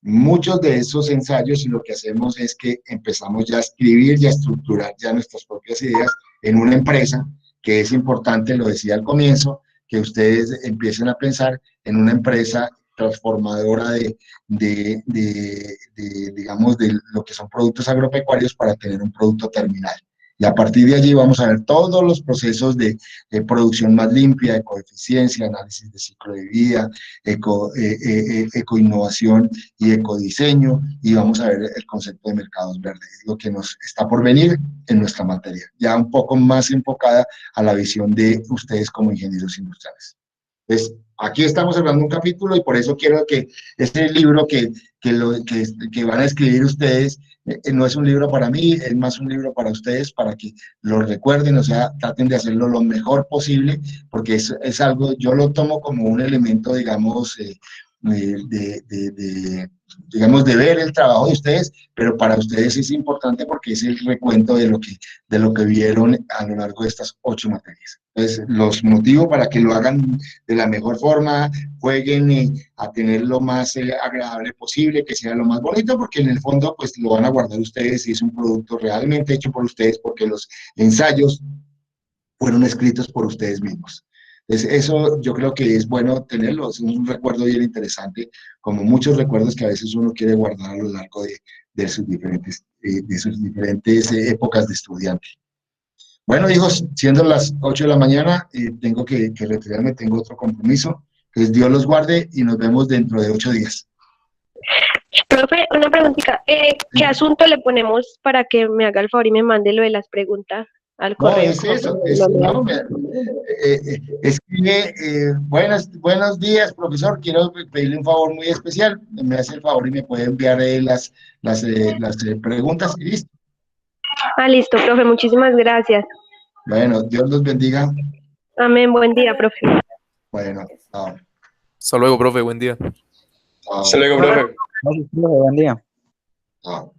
[SPEAKER 1] Muchos de esos ensayos y lo que hacemos es que empezamos ya a escribir y a estructurar ya nuestras propias ideas en una empresa, que es importante, lo decía al comienzo, que ustedes empiecen a pensar en una empresa transformadora digamos, de lo que son productos agropecuarios para tener un producto terminal. Y a partir de allí vamos a ver todos los procesos de producción más limpia, ecoeficiencia, análisis de ciclo de vida, ecoinnovación y ecodiseño, y vamos a ver el concepto de mercados verdes, lo que nos está por venir en nuestra materia, ya un poco más enfocada a la visión de ustedes como ingenieros industriales. Entonces, aquí estamos hablando un capítulo y por eso quiero que este libro que van a escribir ustedes no es un libro para mí, es más un libro para ustedes, para que lo recuerden, o sea, traten de hacerlo lo mejor posible, porque es algo, yo lo tomo como un elemento, digamos, digamos, de ver el trabajo de ustedes, pero para ustedes es importante porque es el recuento de lo que vieron a lo largo de estas 8 materias. Entonces, los motivo para que lo hagan de la mejor forma, jueguen a tener lo más agradable posible, que sea lo más bonito, porque en el fondo, pues, lo van a guardar ustedes y es un producto realmente hecho por ustedes, porque los ensayos fueron escritos por ustedes mismos. Entonces, eso yo creo que es bueno tenerlo, es un recuerdo bien interesante, como muchos recuerdos que a veces uno quiere guardar a lo largo de sus diferentes épocas de estudiante. Bueno, hijos, siendo las 8 de la mañana, tengo que retirarme, tengo otro compromiso. Entonces, Dios los guarde y nos vemos dentro de 8 días.
[SPEAKER 4] Profe, una preguntita. ¿Qué asunto le ponemos para que me haga el favor y me mande lo de las preguntas al correo?
[SPEAKER 1] No, es eso. Escribe, buenos días, profesor. Quiero pedirle un favor muy especial. Me hace el favor y me puede enviar las preguntas y listo.
[SPEAKER 4] Listo, profe. Muchísimas gracias.
[SPEAKER 1] Bueno, Dios los bendiga.
[SPEAKER 4] Amén. Buen día, profe.
[SPEAKER 1] Bueno, chao.
[SPEAKER 8] Hasta luego, profe. Buen día.
[SPEAKER 1] Chao.
[SPEAKER 8] Hasta luego, profe.
[SPEAKER 9] Gracias, profe. Buen día.
[SPEAKER 1] Chao.